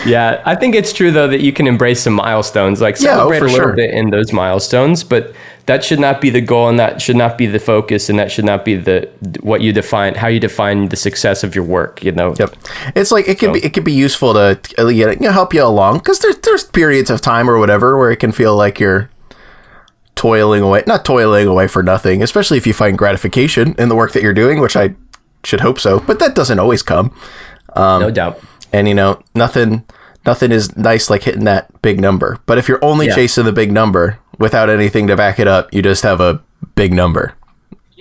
Yeah, I think it's true, though, that you can embrace some milestones, like celebrate a little bit in those milestones, but that should not be the goal, and that should not be the focus, and that should not be how you define the success of your work, you know? Yep. It's like, it can be useful to help you along, because there's periods of time or whatever where it can feel like you're not toiling away for nothing, especially if you find gratification in the work that you're doing, which I should hope so, but that doesn't always come. No doubt. And, you know, nothing is nice like hitting that big number. But if you're only chasing the big number without anything to back it up, you just have a big number.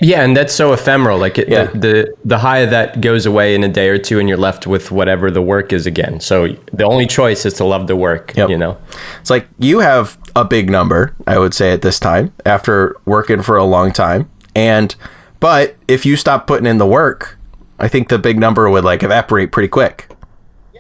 Yeah, and that's so ephemeral. Like the high of that goes away in a day or two, and you're left with whatever the work is again. So the only choice is to love the work, you know? It's like you have a big number, I would say, at this time, after working for a long time. But if you stop putting in the work, I think the big number would like evaporate pretty quick.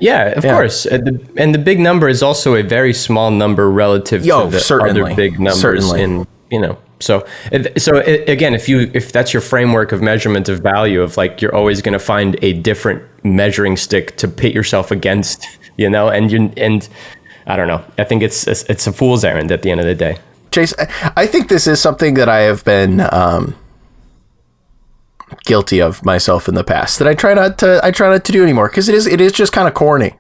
Yeah, of course. And the big number is also a very small number relative to the other big numbers. In, you know, so again, if that's your framework of measurement of value, of like, you're always going to find a different measuring stick to pit yourself against, you know, and I don't know. I think it's a fool's errand at the end of the day. Chase, I think this is something that I have been guilty of myself in the past that I try not to do anymore, because it is just kind of corny.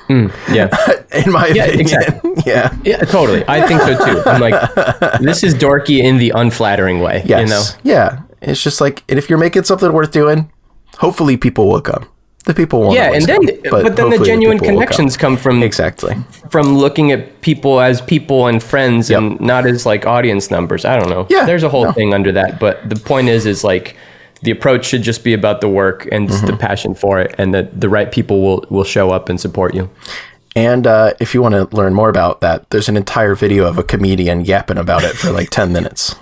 Yeah. In my opinion. Exactly. Yeah, totally. I think so too. I'm like, this is dorky in the unflattering way. Yes. You know? Yeah. It's just like, and if you're making something worth doing, hopefully people will come. The people won't. Yeah, and then but then the genuine connections come from from looking at people as people and friends, and not as like audience numbers. I don't know. Yeah. There's a whole thing under that, but the point is like, the approach should just be about the work and the passion for it, and that the right people will show up and support you. And if you want to learn more about that, there's an entire video of a comedian yapping about it for like 10 minutes.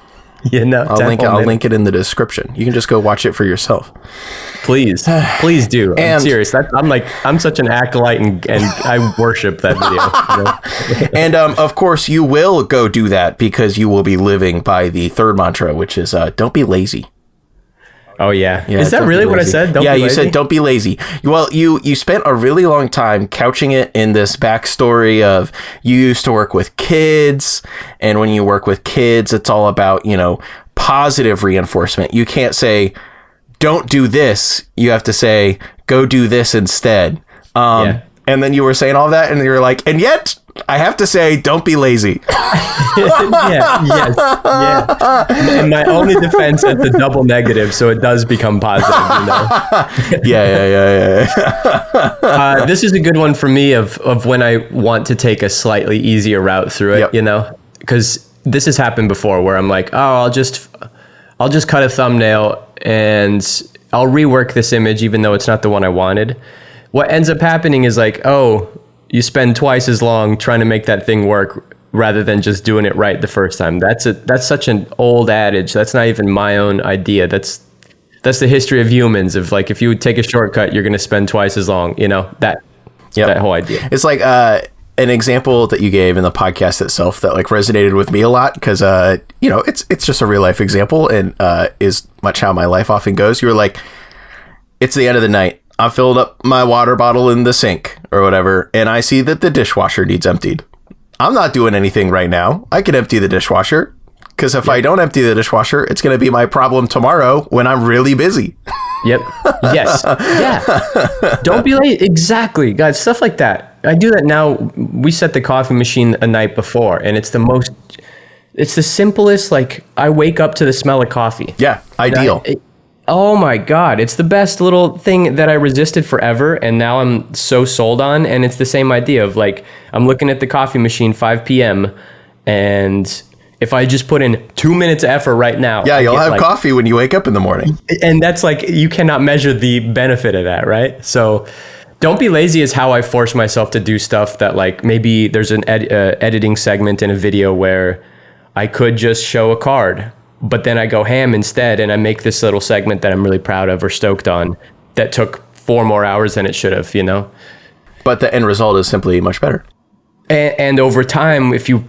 Yeah, no, I'll link it in the description. You can just go watch it for yourself. Please do. I'm serious. I'm such an acolyte, and I worship that video. You know? And of course, you will go do that because you will be living by the third mantra, which is don't be lazy. Oh yeah. Is that really what I said? Yeah, you said don't be lazy. Well, you spent a really long time couching it in this backstory of you used to work with kids, and when you work with kids, it's all about, positive reinforcement. You can't say don't do this. You have to say go do this instead. And then you were saying all that, and you were like, and yet I have to say, don't be lazy. Yeah. And my only defense is the double negative, so it does become positive. Yeah. This is a good one for me of when I want to take a slightly easier route through it. Yep. Because this has happened before where I'm like, oh, I'll just cut a thumbnail and I'll rework this image even though it's not the one I wanted. What ends up happening is like, oh, you spend twice as long trying to make that thing work rather than just doing it right the first time. That's such an old adage. That's not even my own idea. That's the history of humans. Of like, if you take a shortcut, you're going to spend twice as long. That whole idea. It's like an example that you gave in the podcast itself that like resonated with me a lot because it's just a real life example and is much how my life often goes. You were like, it's the end of the night. I filled up my water bottle in the sink or whatever, and I see that the dishwasher needs emptied. I'm not doing anything right now. I can empty the dishwasher because if I don't empty the dishwasher, it's going to be my problem tomorrow when I'm really busy. Yep. Yes. Yeah. Don't be late. Exactly. Guys, stuff like that. I do that now. We set the coffee machine a night before, and it's the simplest, like, I wake up to the smell of coffee. Yeah. Ideal. Oh my God. It's the best little thing that I resisted forever. And now I'm so sold on. And it's the same idea of like, I'm looking at the coffee machine 5 p.m. And if I just put in 2 minutes of effort right now. Yeah, you'll have coffee when you wake up in the morning. And that's like, you cannot measure the benefit of that, right? So don't be lazy is how I force myself to do stuff that like, maybe there's an editing segment in a video where I could just show a card. But then I go ham instead and I make this little segment that I'm really proud of or stoked on that took 4 more hours than it should have, But the end result is simply much better. And over time, if you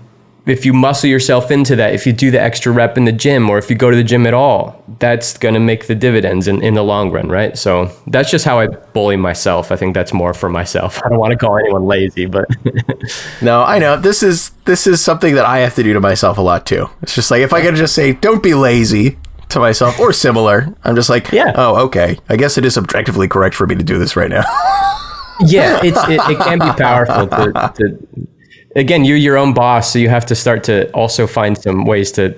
muscle yourself into that, if you do the extra rep in the gym or if you go to the gym at all, that's going to make the dividends in the long run, right? So that's just how I bully myself. I think that's more for myself. I don't want to call anyone lazy, but No, I know. This is something that I have to do to myself a lot too. It's just like if I could just say don't be lazy to myself or similar, I'm just like, oh, okay. I guess it is objectively correct for me to do this right now. Yeah, it can be powerful to again, you're your own boss, so you have to start to also find some ways to,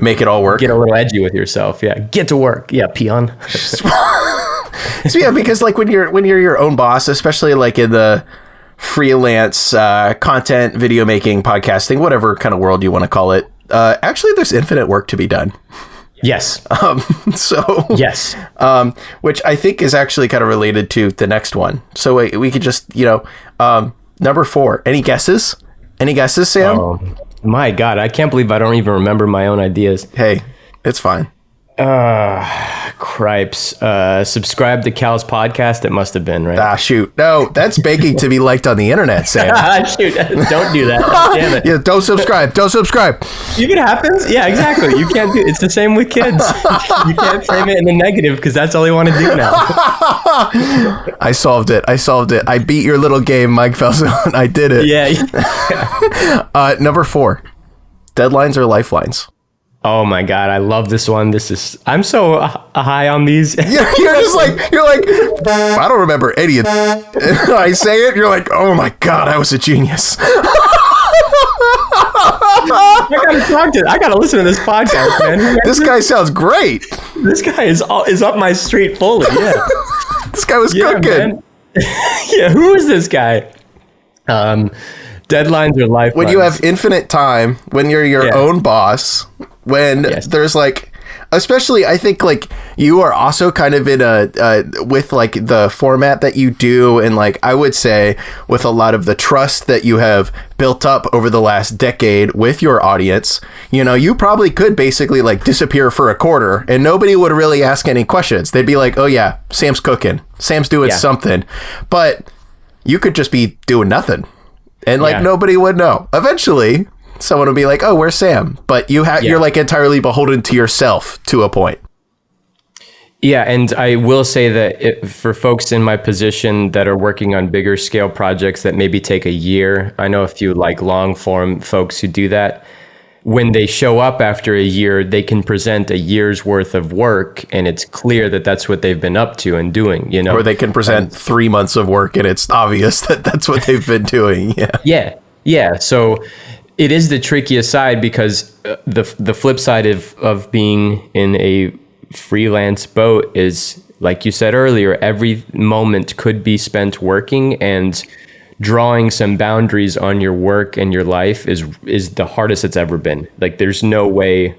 make it all work. Get a little edgy with yourself. Yeah, get to work. Yeah, peon. So yeah, because like when you're your own boss, especially like in the freelance content, video making, podcasting, whatever kind of world you want to call it, actually there's infinite work to be done. Yes. Yes. Which I think is actually kind of related to the next one. So we could just, number 4. Any guesses? Any guesses, Sam? Oh, my God. I can't believe I don't even remember my own ideas. Hey, it's fine. Cripes. Subscribe to Cal's podcast. It must have been, right? Ah, shoot. No, that's begging to be liked on the internet, Sam. Shoot. Don't do that. Damn it. Yeah, don't subscribe. Don't subscribe. If it happens, yeah, exactly. You can't do it's the same with kids. You can't frame it in the negative because that's all they want to do now. I solved it. I beat your little game, Mike Felson. I did it. Yeah. Number 4. Deadlines or lifelines? Oh my God, I love this one. I'm so high on these. You're like, I don't remember any of that. I say it, you're like, oh my God, I was a genius. I gotta listen to this podcast, man. This guy sounds great. This guy is up my street fully, yeah. This guy was cooking. Yeah, who is this guy? Deadlines or lifelines? When you have infinite time, when you're your own boss, when there's like Especially, I think, like, you are also kind of in with, like, the format that you do, and, like, I would say with a lot of the trust that you have built up over the last decade with your audience, you know, you probably could basically, like, disappear for a quarter, and nobody would really ask any questions. They'd be like, oh, yeah, Sam's cooking. Sam's doing something. But you could just be doing nothing, and, like, nobody would know. Eventually someone will be like, oh, where's Sam? But you're like entirely beholden to yourself to a point. Yeah, and I will say that for folks in my position that are working on bigger scale projects that maybe take a year, I know a few like long form folks who do that. When they show up after a year, they can present a year's worth of work, and it's clear that that's what they've been up to and doing, you know? Or they can present 3 months of work, and it's obvious that that's what they've been doing. Yeah. So it is the trickiest side, because the flip side of being in a freelance boat is, like you said earlier, every moment could be spent working, and drawing some boundaries on your work and your life is the hardest it's ever been. Like, there's no way.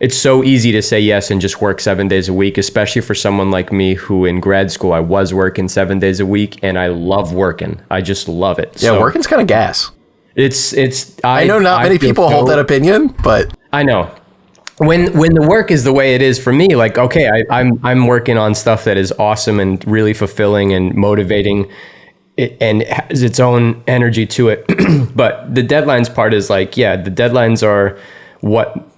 It's so easy to say yes and just work 7 days a week, especially for someone like me who in grad school, I was working 7 days a week, and I love working. I just love it. Yeah, working's kind of gas. I know not many people hold that opinion, but I know when the work is the way it is for me, like, okay, I'm working on stuff that is awesome and really fulfilling and motivating, and has its own energy to it. But the deadlines part is like, yeah, the deadlines are what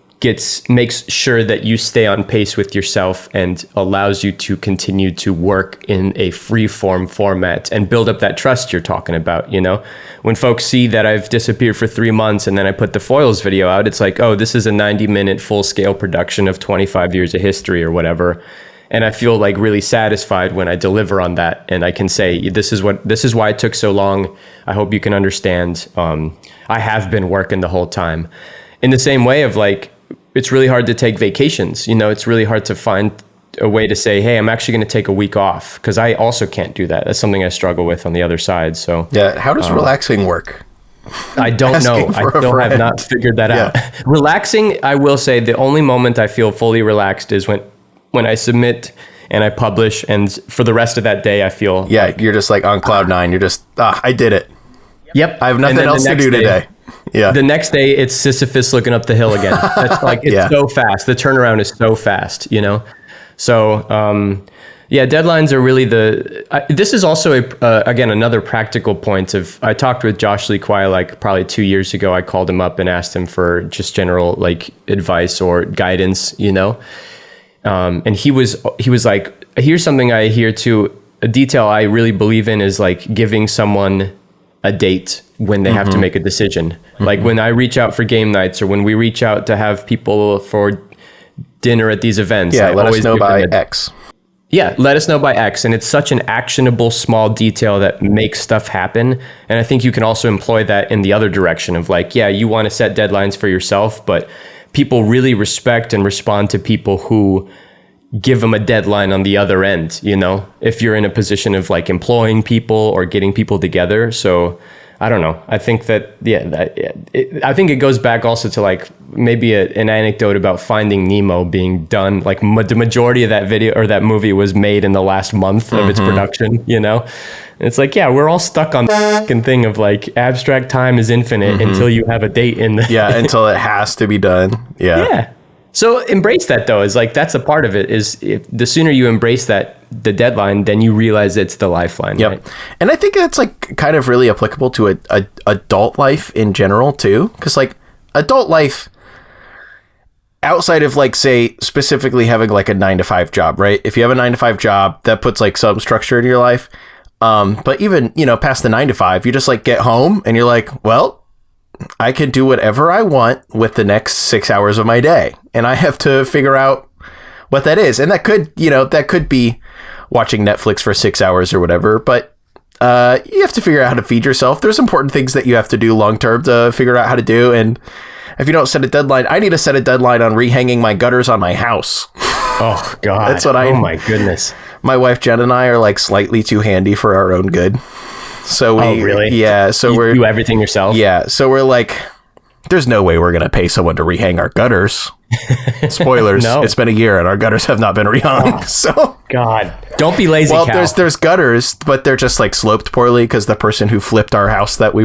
makes sure that you stay on pace with yourself and allows you to continue to work in a free form format and build up that trust you're talking about. You know, when folks see that I've disappeared for 3 months and then I put the foils video out, it's like, oh, this is a 90-minute full scale production of 25 years of history or whatever. And I feel like really satisfied when I deliver on that. And I can say, this is why it took so long. I hope you can understand. I have been working the whole time. In the same way of like, it's really hard to take vacations. You know, it's really hard to find a way to say, hey, I'm actually going to take a week off, because I also can't do that. That's something I struggle with on the other side. So yeah, how does relaxing work? I don't know. I still have not figured that out. Relaxing, I will say the only moment I feel fully relaxed is when I submit and I publish, and for the rest of that day I feel you're just like on cloud nine. You're just I did it. Yep. I have nothing else to do today. Yeah. The next day it's Sisyphus looking up the hill again. That's like, it's so fast. The turnaround is so fast, you know? So, deadlines are really this is also again, another practical point of, I talked with Josh Lee Kwai, like probably 2 years ago. I called him up and asked him for just general like advice or guidance, you know? And he was like, here's something I hear too. A detail I really believe in is like giving someone a date when they have to make a decision. Like when I reach out for game nights, or when we reach out to have people for dinner at these events. Yeah, let us know by X. Yeah, let us know by X. And it's such an actionable small detail that makes stuff happen. And I think you can also employ that in the other direction of like, yeah, you want to set deadlines for yourself, but people really respect and respond to people who give them a deadline on the other end, you know, if you're in a position of like employing people or getting people together. So I don't know. I think that, I think it goes back also to like maybe an anecdote about Finding Nemo being done. Like the majority of that video or that movie was made in the last month of its production, you know? And it's like, yeah, we're all stuck on the fucking thing of like abstract time is infinite until you have a date in the... Yeah, until it has to be done. Yeah. So embrace that though, is like, that's a part of it, is the sooner you embrace that, the deadline, then you realize it's the lifeline. Yep. Right? And I think that's like kind of really applicable to a adult life in general too. Cause like adult life outside of like, say specifically having like a 9-to-5 job, right? If you have a 9-to-5 job, that puts like some structure in your life. But even, you know, past the 9-to-5, you just like get home and you're like, well, I can do whatever I want with the next 6 hours of my day. And I have to figure out what that is. And that could, you know, that could be watching Netflix for 6 hours or whatever. But you have to figure out how to feed yourself. There's important things that you have to do long term to figure out how to do. And if you don't set a deadline, I need to set a deadline on rehanging my gutters on my house. Oh, God. That's what oh, my goodness. My wife, Jen, and I are like slightly too handy for our own good. So we, really? Yeah. So you we're do everything yourself. Yeah. So we're like, there's no way we're going to pay someone to rehang our gutters. Spoilers. No. It's been a year and our gutters have not been rehung. So God, don't be lazy. well, Cal. there's gutters, but they're just like sloped poorly because the person who flipped our house that we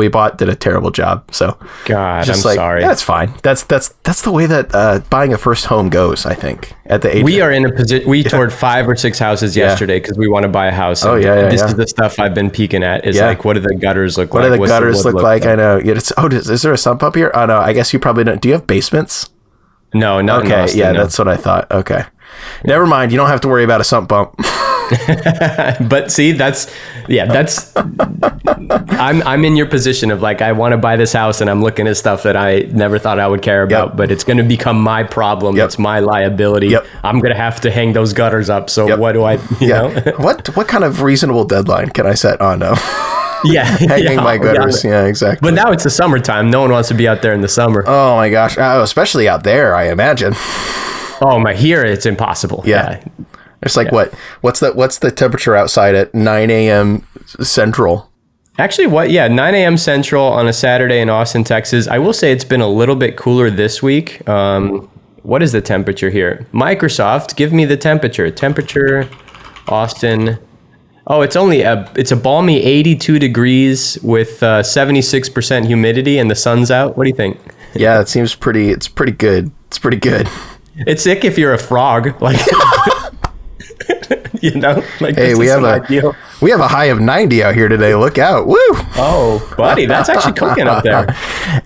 bought did a terrible job. So God, just I'm sorry. That's fine. That's the way that buying a first home goes. I think at the age We are in a position. We toured 5 or 6 houses yesterday because we want to buy a house. Oh, yeah, This yeah. is the stuff I've been peeking at. Is Yeah. like, what do the gutters look what like? do the What's gutters wood look like? I know. Yeah, is there a sump up here? Oh no, I guess you probably don't. Do you have basements? No, not in Okay, Austin, yeah, no. that's what I thought. Okay, never mind. You don't have to worry about a sump bump. But see, that's I'm in your position of like, I want to buy this house and I'm looking at stuff that I never thought I would care about, Yep. but it's going to become my problem. Yep. It's my liability. Yep. I'm going to have to hang those gutters up. So Yep. what do I, you know? What kind of reasonable deadline can I set? Oh no, Yeah. hanging my gutters. Yeah, exactly. But now it's the summertime. No one wants to be out there in the summer. Oh my gosh, especially out there, I imagine. Oh my, here it's impossible. Yeah. It's like what's the temperature outside at 9 a.m. Central? Actually, 9 a.m. Central on a Saturday in Austin, Texas. I will say it's been a little bit cooler this week. What is the temperature here? Microsoft, give me the temperature. Temperature, Austin. Oh, it's a balmy 82 degrees with 76% humidity and the sun's out. What do you think? Yeah, it's pretty good. It's pretty good. It's sick if you're a frog, like you know. Like, Hey, this we have isn't ideal. we have a high of 90 out here today. Look out! Woo! Oh, buddy, that's actually cooking up there.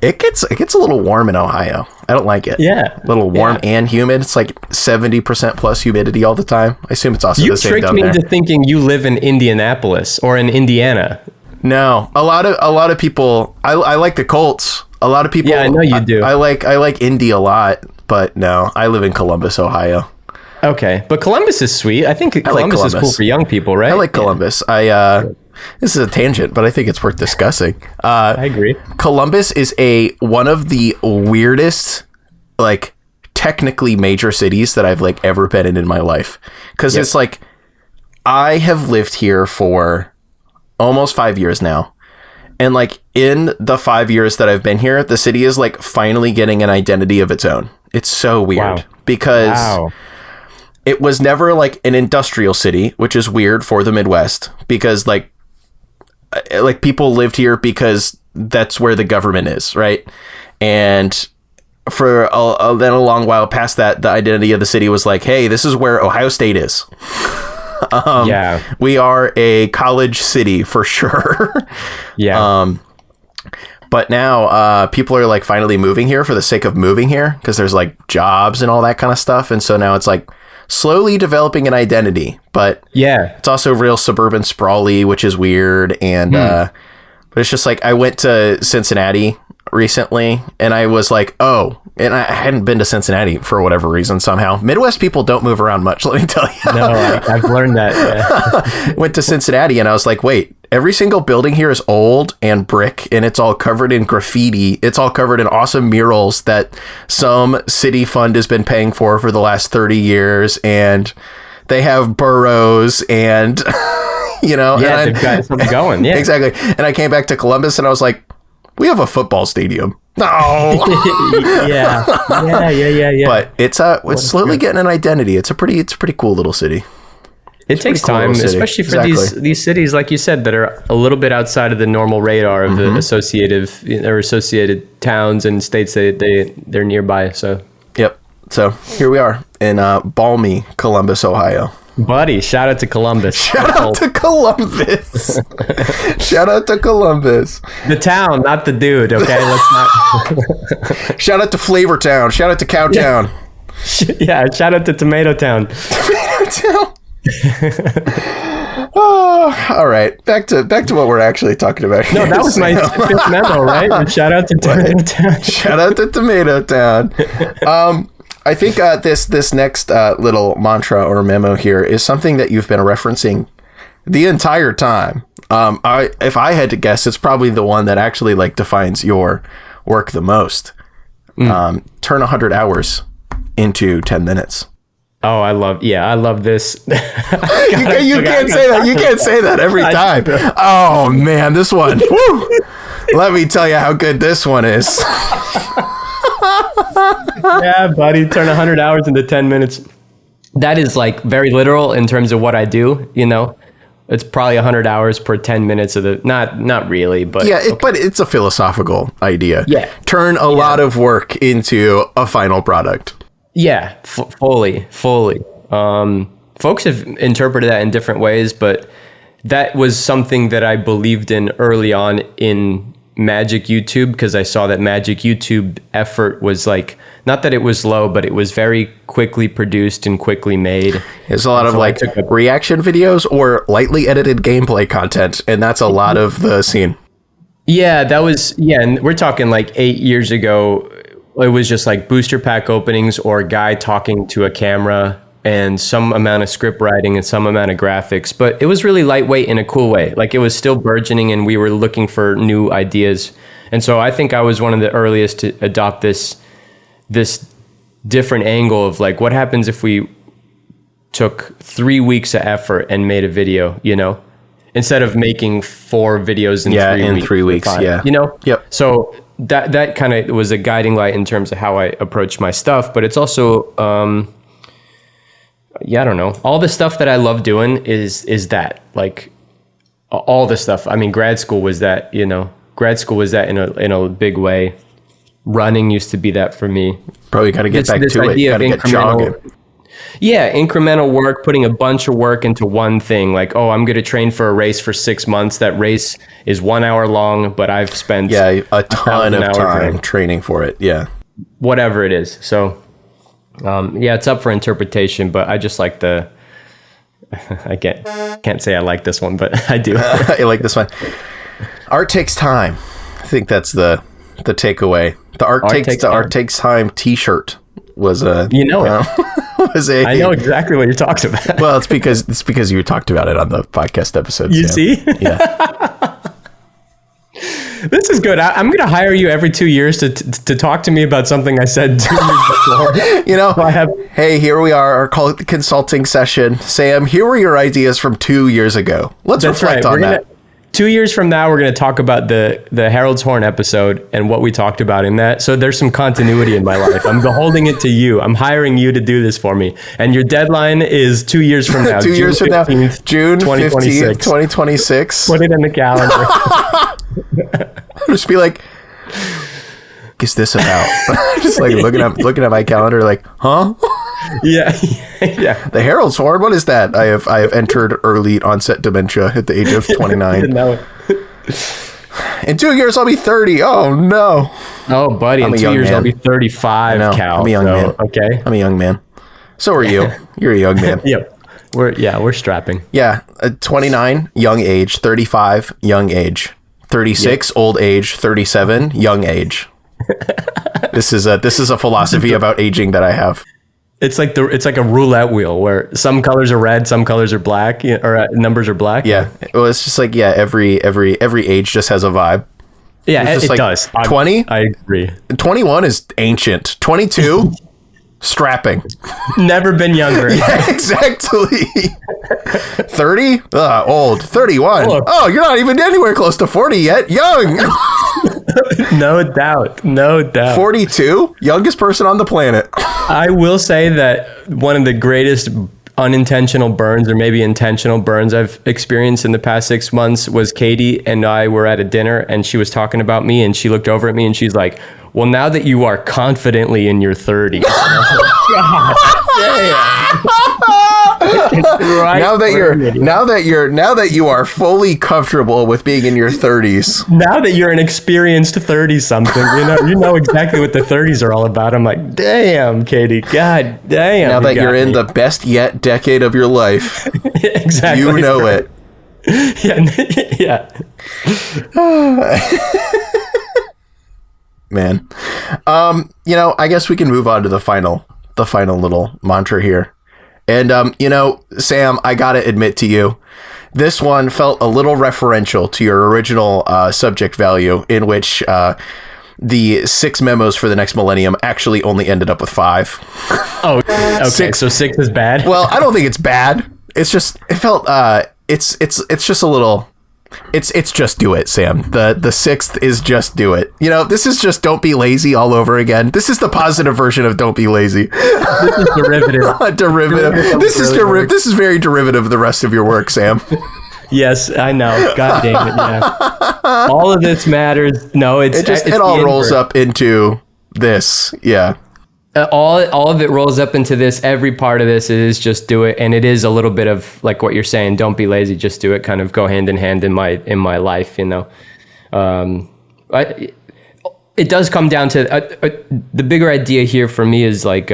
It gets a little warm in Ohio. I don't like it. Yeah. A little warm Yeah. and humid. It's like 70% plus humidity all the time. I assume it's also You the same tricked down me there. into thinking you live in Indianapolis or in Indiana. No, a lot of people. I like the Colts. A lot of people. Yeah, I know you do. I like Indy a lot, but no, I live in Columbus, Ohio. Okay, but Columbus is sweet. I think Columbus is cool Columbus. for young people, right? I like Columbus. This is a tangent, but I think it's worth discussing. I agree. Columbus is one of the weirdest, like, technically major cities that I've like ever been in my life. Because it's like, I have lived here for almost 5 years now. And like in the 5 years that I've been here, the city is like finally getting an identity of its own. It's so weird because it was never like an industrial city, which is weird for the Midwest because like people lived here because that's where the government is, right? And for then a long while past that, the identity of the city was like, hey, this is where Ohio State is. We are a college city for sure. But now people are like finally moving here for the sake of moving here because there's like jobs and all that kind of stuff. And so now it's like slowly developing an identity, but it's also real suburban sprawly, which is weird. And but it's just like I went to Cincinnati recently and I was like, oh, and I hadn't been to Cincinnati for whatever reason. Somehow Midwest people don't move around much, let me tell you. No, I've learned that. Went to Cincinnati and I was like, wait, every single building here is old and brick and it's all covered in graffiti. It's all covered in awesome murals that some city fund has been paying for the last 30 years. And they have boroughs and, you know. Yeah, and they've got something going. Yeah, exactly. And I came back to Columbus and I was like, we have a football stadium. No. yeah. But it's slowly getting an identity. It's a pretty cool little city. It takes cool time, little city. especially for Exactly. these cities, like you said, that are a little bit outside of the normal radar of the associated towns and states they're nearby. So, Yep. So here we are in balmy Columbus, Ohio. buddy, shout out to Columbus. Shout out to Columbus. Shout out to Columbus. The town, not the dude. Okay, let's not. Shout out to Flavortown. Shout out to Cowtown. Yeah, shout out to Tomato Town. Tomato. Oh, all right. Back to what we're actually talking about here. No, that was my fifth memo, right? Shout out to Tomato Town. Shout out to Tomato Town. I think this next little mantra or memo here is something that you've been referencing the entire time. If I had to guess, it's probably the one that actually like defines your work the most. Turn 100 hours into 10 minutes. Oh, I love this. You can't say that. You can't say that every time. Oh man, this one. Woo. Let me tell you how good this one is. Yeah, buddy, turn 100 hours into 10 minutes. That is like very literal in terms of what I do, you know. It's probably 100 hours per 10 minutes of the not really, but yeah, but it's a philosophical idea. Yeah. Turn a lot of work into a final product. Yeah, fully. Folks have interpreted that in different ways, but that was something that I believed in early on in Magic YouTube, because I saw that Magic YouTube effort was like, not that it was low, but it was very quickly produced and quickly made. There's a lot of like reaction videos or lightly edited gameplay content, and that's a lot of the scene. Yeah, and we're talking like 8 years ago. It was just like booster pack openings or a guy talking to a camera and some amount of script writing and some amount of graphics, but it was really lightweight in a cool way. Like it was still burgeoning and we were looking for new ideas. And so I think I was one of the earliest to adopt this different angle of like, what happens if we took 3 weeks of effort and made a video, you know, instead of making 4 videos in 3 weeks, you know? Yep. So that kind of was a guiding light in terms of how I approach my stuff, but it's also, I don't know. All the stuff that I love doing is that, like, all the stuff. I mean, grad school was that, you know. Grad school was that in a big way. Running used to be that for me. Bro, you got to get back to it. You got to get jogging. Yeah, incremental work, putting a bunch of work into one thing. Like, oh, I'm going to train for a race for 6 months. That race is 1 hour long, but I've spent a ton of time training for it. Yeah. Whatever it is. So... it's up for interpretation, but I just like I can't say I like this one, but I do. I like this one. Art takes time. I think that's the takeaway. The art takes time t-shirt was a, I know exactly what you're talking about. Well, it's because you talked about it on the podcast episodes. You see? Yeah. This is good. I'm going to hire you every 2 years to talk to me about something I said 2 years before. You know, hey, here we are, our consulting session. Sam, here were your ideas from 2 years ago. Let's reflect on that. 2 years from now, we're going to talk about the Herald's Horn episode and what we talked about in that. So there's some continuity in my life. I'm beholding it to you. I'm hiring you to do this for me. And your deadline is 2 years from now. 2 years from now, June 15th, 2026. Put it in the calendar. Just be like, what is this about? Just like looking at my calendar, like, huh? Yeah. The Herald's Horn. What is that? I have entered early onset dementia at the age of 29. In 2 years, I'll be 30. Oh no. Oh, buddy. In 2 years, I'll be 35. Cal. I'm a young man. Okay. I'm a young man. So are you. You're a young man. Yep. We're strapping. Yeah. 29, young age. 35, young age. 36, old age. 37, young age. This is a philosophy about aging that I have. It's like a roulette wheel where some colors are red, some colors are black, or numbers are black. Yeah. Well, it's just like, every age just has a vibe. Yeah, it does. 20? I agree. 21 is ancient. 22, strapping. Never been younger. Yeah, exactly. 30, old. 31. Oh, you're not even anywhere close to 40 yet. Young. No doubt. 42, youngest person on the planet. I will say that one of the greatest unintentional burns, or maybe intentional burns, I've experienced in the past 6 months was Katie and I were at a dinner and she was talking about me and she looked over at me and she's like, well, now that you are confidently in your 30s. God damn. Right, now that you are fully comfortable with being in your 30s. Now that you're an experienced 30 something, you know exactly what the 30s are all about. I'm like, damn, Katie, god damn. Now that you're in the best yet decade of your life. Exactly. You know it. Yeah. Man. I guess we can move on to the final little mantra here. And, Sam, I got to admit to you, this one felt a little referential to your original subject value, in which the 6 memos for the next millennium actually only ended up with 5. Oh, okay. So 6 is bad? Well, I don't think it's bad. It's just, it felt, it's just a little It's just do it, Sam. The sixth is just do it. You know, this is just don't be lazy all over again. This is the positive version of don't be lazy. This is derivative. Derivative. This is very derivative of the rest of your work, Sam. Yes, I know. God damn it, yeah. All of this matters. No, it all rolls up into this. Yeah. All of it rolls up into this. Every part of this is just do it, and it is a little bit of like what you're saying. Don't be lazy, just do it. Kind of go hand in hand in my life, you know. It does come down to the bigger idea here for me is like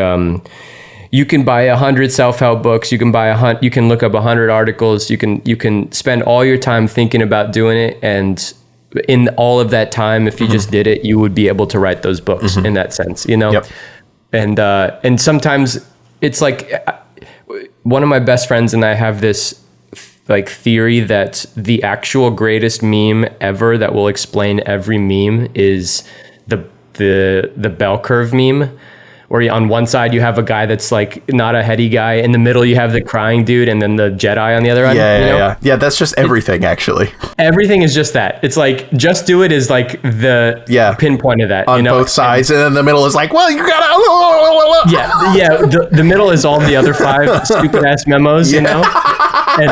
you can buy 100 self-help books. You can you can look up 100 articles. You can spend all your time thinking about doing it, and in all of that time, if you just did it, you would be able to write those books in that sense, you know. Yep. And sometimes it's like one of my best friends and I have this like theory that the actual greatest meme ever that will explain every meme is the bell curve meme, where on one side you have a guy that's like not a heady guy, in the middle you have the crying dude, and then the Jedi on the other end. Yeah. That's just everything, actually. Everything is just that. It's like just do it is like the pinpoint of that on both sides, and then the middle is like, well, you gotta. The middle is all the other 5 stupid ass memos, you know. And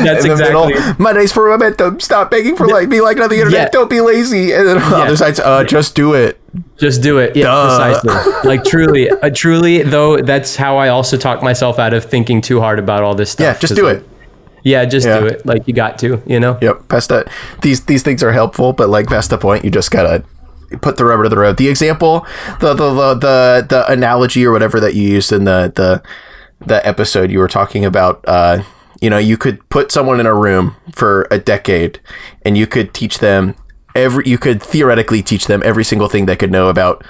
that's exactly middle, Mondays for momentum. Stop begging for be like on the internet. Yeah. Don't be lazy. And then on the other side's just do it. Just do it. Yeah, precisely. Like truly, though, that's how I also talk myself out of thinking too hard about all this stuff. Yeah, just do it. Yeah, just do it. Like you got to, you know? Yep. These things are helpful, but like past the point, you just gotta put the rubber to the road. The example, the analogy or whatever that you used in the episode, you were talking about, you could put someone in a room for a decade and you could teach them you could theoretically teach them every single thing they could know about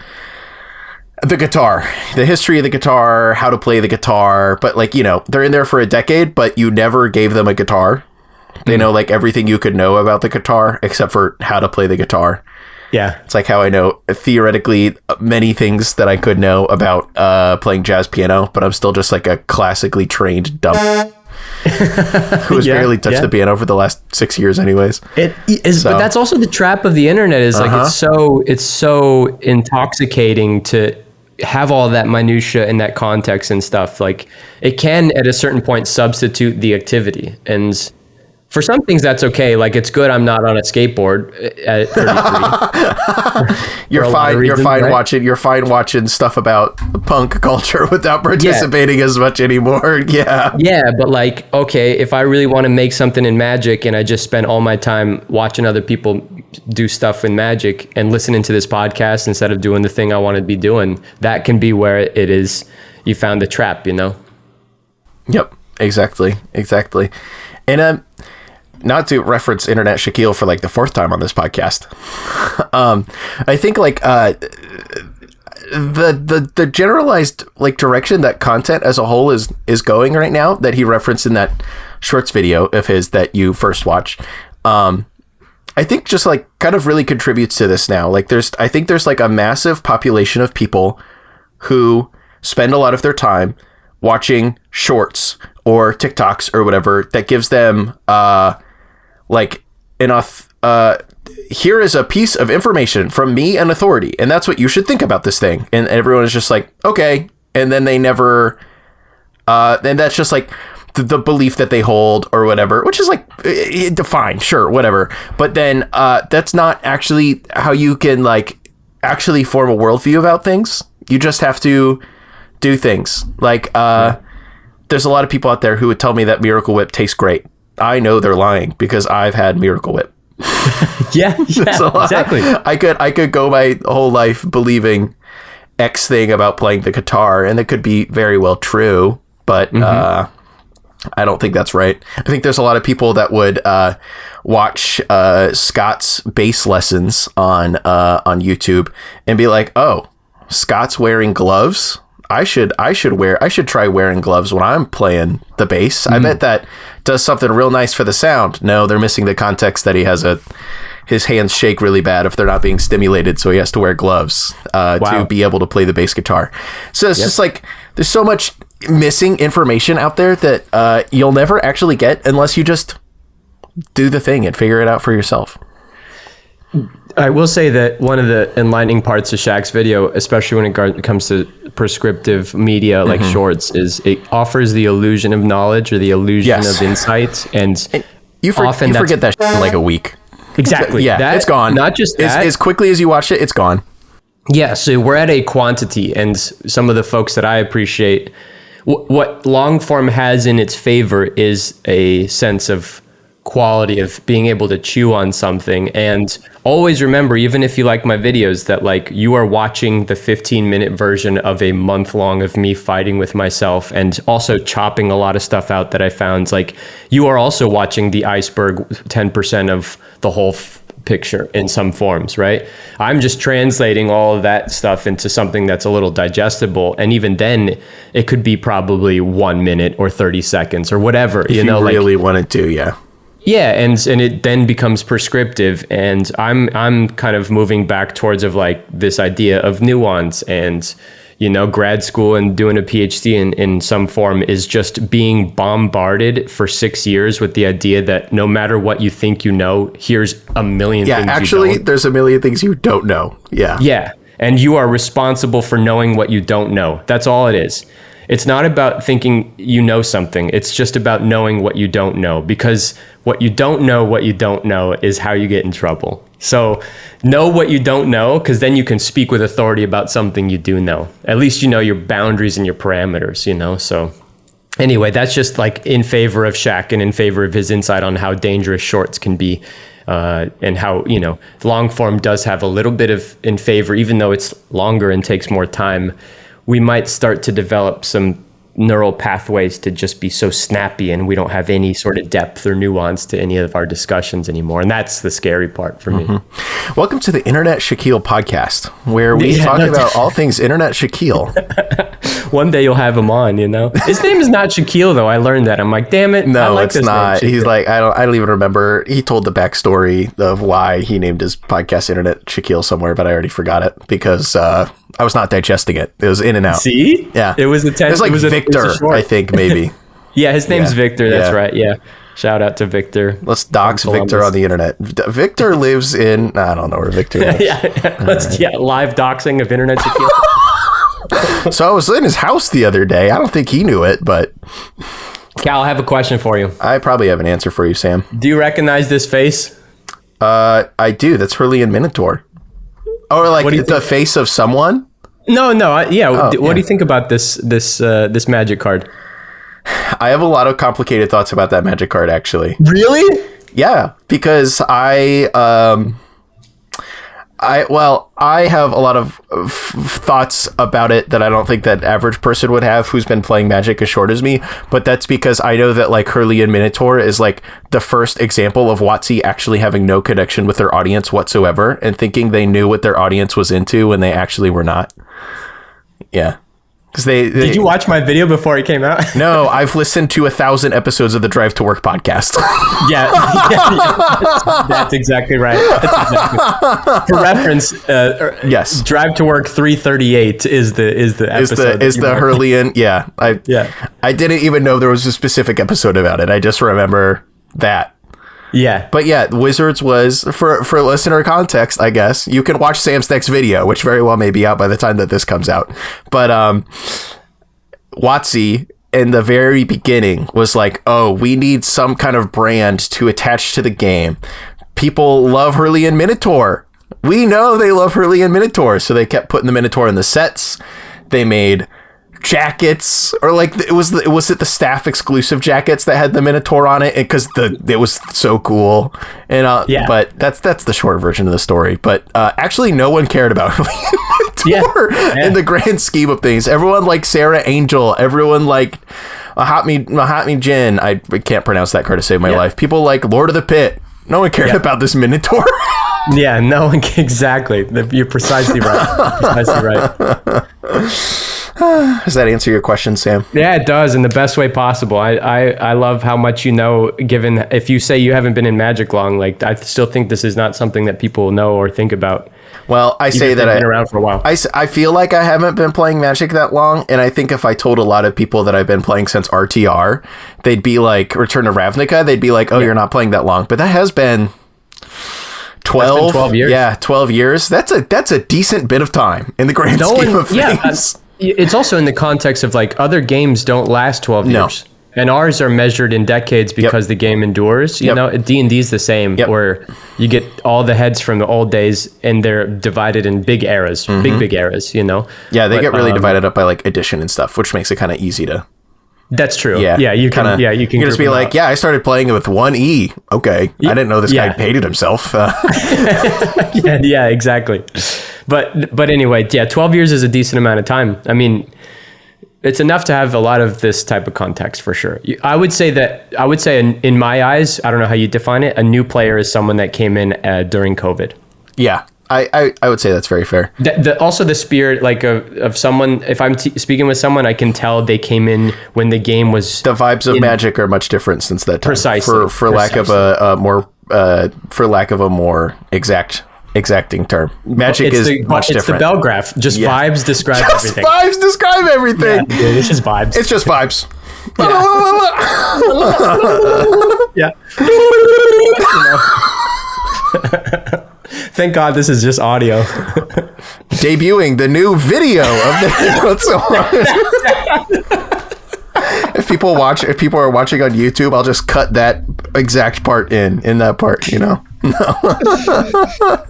the guitar, the history of the guitar, how to play the guitar. But like, they're in there for a decade, but you never gave them a guitar. They know like everything you could know about the guitar except for how to play the guitar. Yeah. It's like how I know theoretically many things that I could know about playing jazz piano, but I'm still just like a classically trained dumb who has barely touched the piano for the last 6 years anyways. It is, but that's also the trap of the internet is like it's so intoxicating to have all that minutia and that context and stuff. Like it can at a certain point substitute the activity, and for some things that's okay. Like it's good I'm not on a skateboard at 33. You're fine watching stuff about punk culture without participating as much anymore. Yeah. Yeah, but like, okay, if I really want to make something in Magic and I just spend all my time watching other people do stuff in Magic and listening to this podcast instead of doing the thing I want to be doing, that can be where it is you found the trap, you know? Yep, exactly. And not to reference Internet Shaquille for like the 4th time on this podcast. I think like the generalized like direction that content as a whole is going right now that he referenced in that shorts video of his that you first watched. I think just like kind of really contributes to this now. Like I think there's like a massive population of people who spend a lot of their time watching shorts or TikToks or whatever that gives them like enough here is a piece of information from me and authority, and that's what you should think about this thing. And everyone is just like, okay, and then they never then that's just like the belief that they hold or whatever, which is like fine, sure, whatever, but then that's not actually how you can like actually form a worldview about things. You just have to do things like there's a lot of people out there who would tell me that Miracle Whip tastes great. I know they're lying because I've had Miracle Whip. yeah, exactly. I could go my whole life believing X thing about playing the guitar, and it could be very well true, but I don't think that's right. I think there's a lot of people that would watch Scott's bass lessons on YouTube and be like, "Oh, Scott's wearing gloves. I should try wearing gloves when I'm playing the bass. I bet that does something real nice for the sound." No, they're missing the context that he has his hands shake really bad if they're not being stimulated, so he has to wear gloves to be able to play the bass guitar. So it's just like there's so much missing information out there that you'll never actually get unless you just do the thing and figure it out for yourself. I will say that one of the enlightening parts of Shaq's video, especially when it comes to prescriptive media like shorts, is it offers the illusion of knowledge or the illusion of insight. And you forget that shit in like a week. Exactly. Yeah, it's gone. Not just that. As quickly as you watch it, it's gone. Yeah, so we're at a quantity, and some of the folks that I appreciate, what long form has in its favor is a sense of quality of being able to chew on something. And always remember, even if you like my videos, that like you are watching the 15-minute version of a month long of me fighting with myself and also chopping a lot of stuff out that I found. Like you are also watching the iceberg 10% of the whole picture in some forms, right? I'm just translating all of that stuff into something that's a little digestible. And even then it could be probably 1 minute or 30 seconds or whatever, if you really want to, yeah. Yeah, and it then becomes prescriptive, and I'm kind of moving back towards of like this idea of nuance, and grad school and doing a PhD in some form is just being bombarded for 6 years with the idea that no matter what you think you know, here's a million things. Yeah, actually, there's a million things you don't know. Yeah. Yeah, and you are responsible for knowing what you don't know. That's all it is. It's not about thinking you know something. It's just about knowing what you don't know, because what you don't know is how you get in trouble. So know what you don't know, because then you can speak with authority about something you do know. At least you know your boundaries and your parameters, So anyway, that's just like in favor of Shaq and in favor of his insight on how dangerous shorts can be. And how, long form does have a little bit of in favor, even though it's longer and takes more time. We might start to develop some neural pathways to just be so snappy, and we don't have any sort of depth or nuance to any of our discussions anymore. And that's the scary part for me. Welcome to the Internet Shaquille podcast, where we talk about all things Internet Shaquille. One day you'll have him on, His name is not Shaquille, though. I learned that. I'm like, damn it. No, it's not. He's like, I don't even remember. He told the backstory of why he named his podcast Internet Shaquille somewhere, but I already forgot it because I was not digesting it. It was in and out. See? Yeah. It was a It was like Victor, I think, maybe. Yeah, his name's Victor. That's right. Yeah. Shout out to Victor. Let's dox Victor on the internet. Victor lives in, I don't know where Victor lives. Live doxing of Internet Shaquille. So I was in his house the other day. I don't think he knew it, but... Cal, I have a question for you. I probably have an answer for you, Sam. Do you recognize this face? I do. That's Hurley Minotaur. Or like the face of someone? No. What do you think about this magic card? I have a lot of complicated thoughts about that magic card, actually. Really? Yeah, because I have a lot of thoughts about it that I don't think that average person would have who's been playing Magic as short as me. But that's because I know that like Hurley and Minotaur is like the first example of WotC actually having no connection with their audience whatsoever and thinking they knew what their audience was into when they actually were not. Yeah. Did you watch my video before it came out? No, I've listened to 1,000 episodes of the Drive to Work podcast. Yeah. That's exactly right. For reference, yes, Drive to Work 338 is the episode. Is the Hurleyan? Yeah, I didn't even know there was a specific episode about it. I just remember that. Yeah. But yeah, Wizards was, for listener context, I guess, you can watch Sam's next video, which very well may be out by the time that this comes out. But WotC in the very beginning was like, oh, we need some kind of brand to attach to the game. People love Hurley and Minotaur. We know they love Hurley and Minotaur. So they kept putting the Minotaur in the sets. They made jackets, or like was it the staff exclusive jackets that had the Minotaur on it, because it was so cool. And but that's the short version of the story. But actually no one cared about Minotaur in the grand scheme of things. Everyone liked Sarah Angel, everyone liked Mahatma Jin. I can't pronounce that card to save my life. People like Lord of the Pit. No one cared about this Minotaur. Yeah, no one. Exactly. You're precisely right. Does that answer your question, Sam? Yeah, it does, in the best way possible. I love how much you know, given if you say you haven't been in Magic long, like I still think this is not something that people know or think about. Well, I say that I've been around for a while. I feel like I haven't been playing Magic that long, and I think if I told a lot of people that I've been playing since RTR, they'd be like, Return to Ravnica, they'd be like, oh, you're not playing that long. But that has been 12 years. Yeah, 12 years. That's a decent bit of time in the grand scheme of things. It's also in the context of like other games don't last 12 years. And ours are measured in decades because the game endures. You know, D&D is the same, where you get all the heads from the old days, and they're divided in big eras, big eras. You know. Yeah, they get really divided up by like edition and stuff, which makes it kind of easy to. That's true. Yeah, you can. You can just be like, I started playing it with 1E. Okay, I didn't know this guy hated himself. Yeah, exactly. But anyway, 12 years is a decent amount of time. I mean, it's enough to have a lot of this type of context for sure. I would say in my eyes, I don't know how you define it, a new player is someone that came in during COVID. Yeah, I would say that's very fair. Also the spirit like of someone, if I'm speaking with someone, I can tell they came in when the game was... The vibes of Magic are much different since that time. Precisely. For lack of a more exacting term. Magic is much different. It's the bell graph. Just vibes describe everything. Vibes describe everything. Yeah, dude, it's just vibes. It's just vibes. Yeah. Thank God this is just audio. Debuting the new video of the If people are watching on YouTube, I'll just cut that exact part in that part, you know.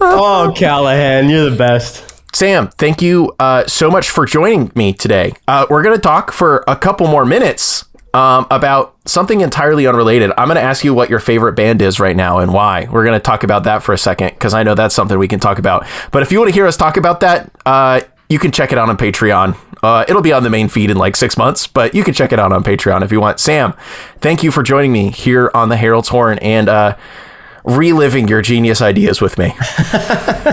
Oh, Callahan, you're the best. Sam, thank you so much for joining me today. We're going to talk for a couple more minutes about something entirely unrelated. I'm going to ask you what your favorite band is right now and why. We're going to talk about that for a second, because I know that's something we can talk about. But if you want to hear us talk about that, you can check it out on Patreon. It'll be on the main feed in like 6 months, but you can check it out on Patreon if you want. Sam, thank you for joining me here on the Herald's Horn and reliving your genius ideas with me.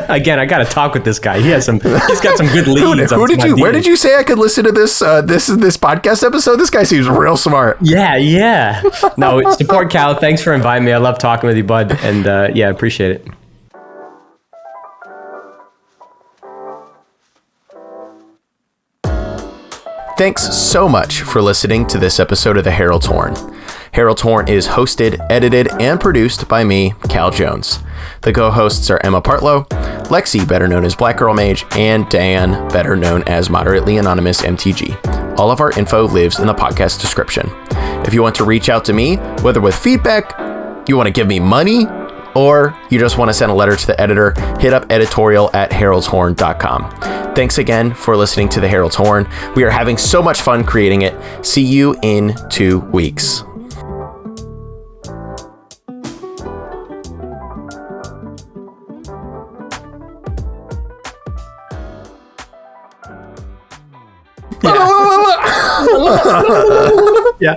Again, I got to talk with this guy. He's got some good leads. Where did you say I could listen to this podcast episode? This guy seems real smart. Yeah. No, support Cal. Thanks for inviting me. I love talking with you, bud. And appreciate it. Thanks so much for listening to this episode of the Herald's Horn. Herald's Horn is hosted, edited, and produced by me, Cal Jones. The co-hosts are Emma Partlow, Lexi, better known as Black Girl Mage, and Dan, better known as Moderately Anonymous MTG. All of our info lives in the podcast description. If you want to reach out to me, whether with feedback, you want to give me money, or you just want to send a letter to the editor, hit up editorial@heraldshorn.com. Thanks again for listening to the Herald's Horn. We are having so much fun creating it. See you in 2 weeks. Yeah.